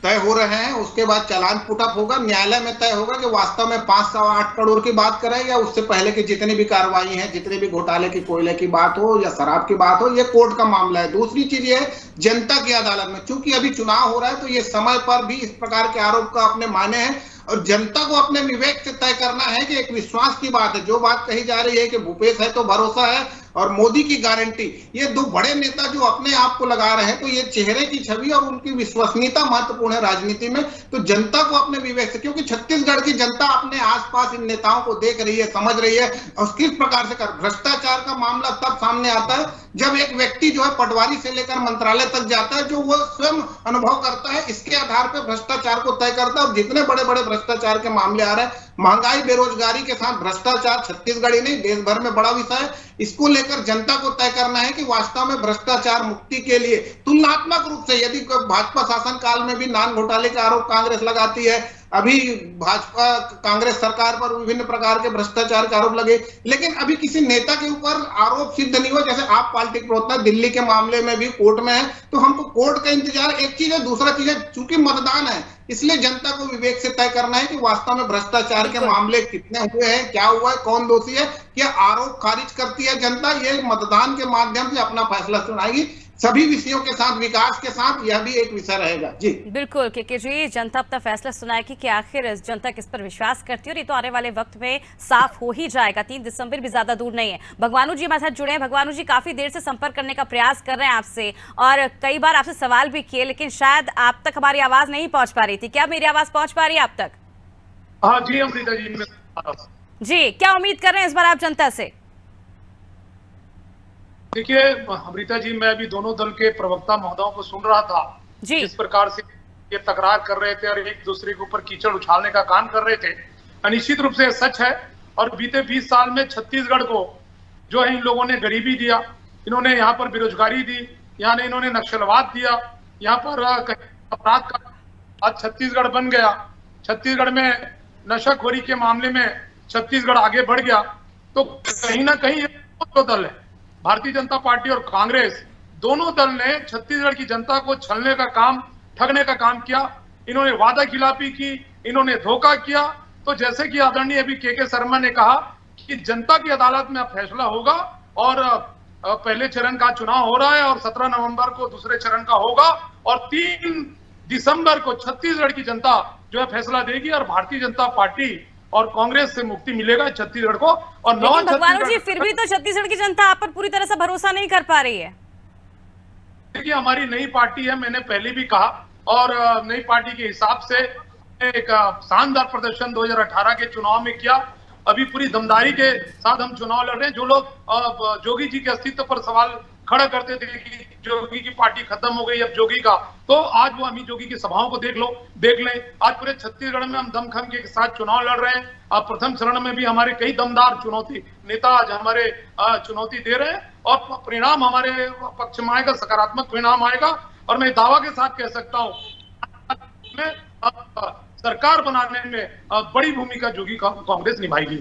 तय हो रहे हैं, उसके बाद चालान पुटअप होगा, न्यायालय में तय होगा कि वास्तव में 508 करोड़ की बात करें या उससे पहले की जितनी भी कार्रवाई है, जितने भी घोटाले की, कोयले की बात हो या शराब की बात हो, ये कोर्ट का मामला है। दूसरी चीज ये जनता की अदालत में, चूंकि अभी चुनाव हो रहा है तो ये समय पर भी इस प्रकार के आरोप का अपने मायने हैं और जनता को अपने विवेक से तय करना है कि एक विश्वास की बात है। जो बात कही जा रही है कि भूपेश है तो भरोसा है और मोदी की गारंटी, ये दो बड़े नेता जो अपने आप को लगा रहे हैं, तो ये चेहरे की छवि और उनकी विश्वसनीयता महत्वपूर्ण है राजनीति में। तो जनता को अपने विवेक से, क्योंकि छत्तीसगढ़ की जनता अपने आसपास इन नेताओं को देख रही है, समझ रही है और किस प्रकार से कर भ्रष्टाचार का मामला तब सामने आता है जब एक व्यक्ति जो है पटवारी से लेकर मंत्रालय तक जाता है, जो वो स्वयं अनुभव करता है, इसके आधार पर भ्रष्टाचार को तय करता है। और जितने बड़े बड़े भ्रष्टाचार के मामले आ रहे हैं, महंगाई बेरोजगारी के साथ भ्रष्टाचार छत्तीसगढ़ ही नहीं देश भर में बड़ा विषय है। इसको लेकर जनता को तय करना है कि वास्तव में भ्रष्टाचार मुक्ति के लिए तुलनात्मक रूप से, यदि भाजपा शासन काल में भी नान घोटाले का आरोप कांग्रेस लगाती है, अभी भाजपा कांग्रेस सरकार पर विभिन्न प्रकार के भ्रष्टाचार के आरोप लगे, लेकिन अभी किसी नेता के ऊपर आरोप सिद्ध नहीं हुआ। जैसे आप पार्टी प्रवक्ता दिल्ली के मामले में भी कोर्ट में है, तो हमको कोर्ट का इंतजार एक चीज है, दूसरा चीज है चूंकि मतदान है, इसलिए जनता को विवेक से तय करना है कि वास्तव में भ्रष्टाचार के मामले कितने हुए हैं, क्या हुआ है, कौन दोषी है, क्या आरोप खारिज करती है जनता। ये मतदान के माध्यम से अपना फैसला सुनाएगी, सभी विषयों के साथ, विकास के साथ, यह भी एक विषय रहेगा। जी बिल्कुल के जी, जनता अपना फैसला सुनाएगी कि आखिर जनता किस पर विश्वास करती है और ये तो आने वाले वक्त में साफ हो ही जाएगा। 3 दिसंबर भी ज्यादा दूर नहीं है। भगवानू जी हमारे साथ जुड़े हैं। भगवानू जी, काफी देर से संपर्क करने का प्रयास कर रहे हैं आपसे और कई बार आपसे सवाल भी किए, लेकिन शायद आप तक हमारी आवाज नहीं पहुंच पा रही थी। क्या मेरी आवाज पहुंच पा रही है आप तक? हाँ जी अमृता जी, क्या उम्मीद कर रहे हैं इस बार आप जनता से? देखिए अमृता जी, मैं अभी दोनों दल के प्रवक्ता महोदयों को सुन रहा था जी, जिस प्रकार से ये तकरार कर रहे थे और एक दूसरे के ऊपर कीचड़ उछालने का काम कर रहे थे। निश्चित रूप से सच है और बीते 20 साल में छत्तीसगढ़ को जो है इन लोगों ने गरीबी दिया, इन्होंने यहाँ पर बेरोजगारी दी, यहाँ ने इन्होंने नक्सलवाद दिया, यहाँ पर अपराध का आज छत्तीसगढ़ बन गया। छत्तीसगढ़ में नशाखोरी के मामले में छत्तीसगढ़ आगे बढ़ गया। तो कहीं ना कहीं दो दल है, भारतीय जनता पार्टी और कांग्रेस, दोनों दल ने छत्तीसगढ़ की जनता को छलने का काम, ठगने का काम किया। इन्होंने वादा खिलाफी की, इन्होंने धोखा किया। तो जैसे कि आदरणीय अभी के शर्मा ने कहा कि जनता की अदालत में फैसला होगा और पहले चरण का चुनाव हो रहा है और 17 नवंबर को दूसरे चरण का होगा और 3 दिसंबर को छत्तीसगढ़ की जनता जो है फैसला देगी और भारतीय जनता पार्टी और कांग्रेस से मुक्ति मिलेगा छत्तीसगढ़ को। और भगवान जी, फिर भी तो छत्तीसगढ़ की जनता आप पर पूरी तरह से भरोसा नहीं कर पा रही है। देखिए हमारी नई पार्टी है, मैंने पहले भी कहा, और नई पार्टी के हिसाब से एक शानदार प्रदर्शन 2018 के चुनाव में किया। अभी पूरी दमदारी के साथ हम चुनाव लड़ रहे हैं। जो लोग जोगी जी के अस्तित्व पर सवाल खड़ा करते थे कि जोगी की पार्टी खत्म हो गई अब जोगी का, तो आज वो अमित जोगी की सभाओं को देख लें। आज पूरे छत्तीसगढ़ में हम दमखम के साथ चुनाव लड़ रहे हैं। अब प्रथम चरण में भी हमारे कई दमदार चुनौती नेता आज हमारे चुनौती दे रहे हैं और परिणाम हमारे पक्ष में आएगा, सकारात्मक परिणाम आएगा। और मैं दावा के साथ कह सकता हूँ सरकार बनाने में बड़ी भूमिका जोगी कांग्रेस निभाएगी।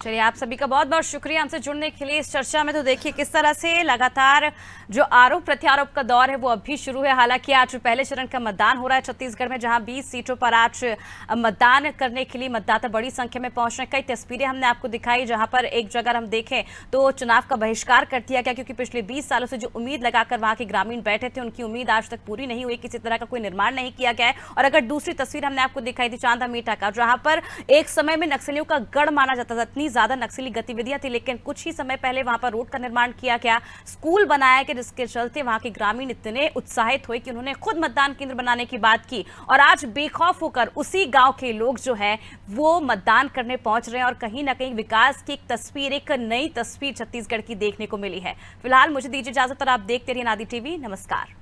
चलिए, आप सभी का बहुत बहुत शुक्रिया हमसे जुड़ने के लिए इस चर्चा में। तो देखिए किस तरह से लगातार जो आरोप प्रत्यारोप का दौर है वो अभी शुरू है। हालांकि आज पहले चरण का मतदान हो रहा है छत्तीसगढ़ में, जहां 20 सीटों पर आज मतदान करने के लिए मतदाता बड़ी संख्या में पहुंच रहे हैं। कई तस्वीरें हमने आपको दिखाई जहां पर एक जगह हम देखें तो चुनाव का बहिष्कार कर दिया गया, क्योंकि पिछले 20 सालों से जो उम्मीद लगाकर वहां के ग्रामीण बैठे थे उनकी उम्मीद आज तक पूरी नहीं हुई, किसी तरह का कोई निर्माण नहीं किया गया है। और अगर दूसरी तस्वीर हमने आपको दिखाई थी चांदा मीठा का, जहां पर एक समय में नक्सलियों का गढ़ माना जाता था, इतनी ज्यादा नक्सली गतिविधियां थी, लेकिन कुछ ही समय पहले वहां पर रोड का निर्माण किया गया, स्कूल बनाया गया, जिसके चलते वहां के ग्रामीण इतने उत्साहित हुए कि उन्होंने खुद मतदान केंद्र बनाने की बात की। और आज बेखौफ होकर उसी गांव के लोग जो है वो मतदान करने पहुंच रहे हैं और कहीं ना कहीं विकास की एक तस्वीर, एक नई तस्वीर छत्तीसगढ़ की देखने को मिली है। फिलहाल मुझे दीजिए इजाजत और आप देखते रहिए नादी टीवी। नमस्कार।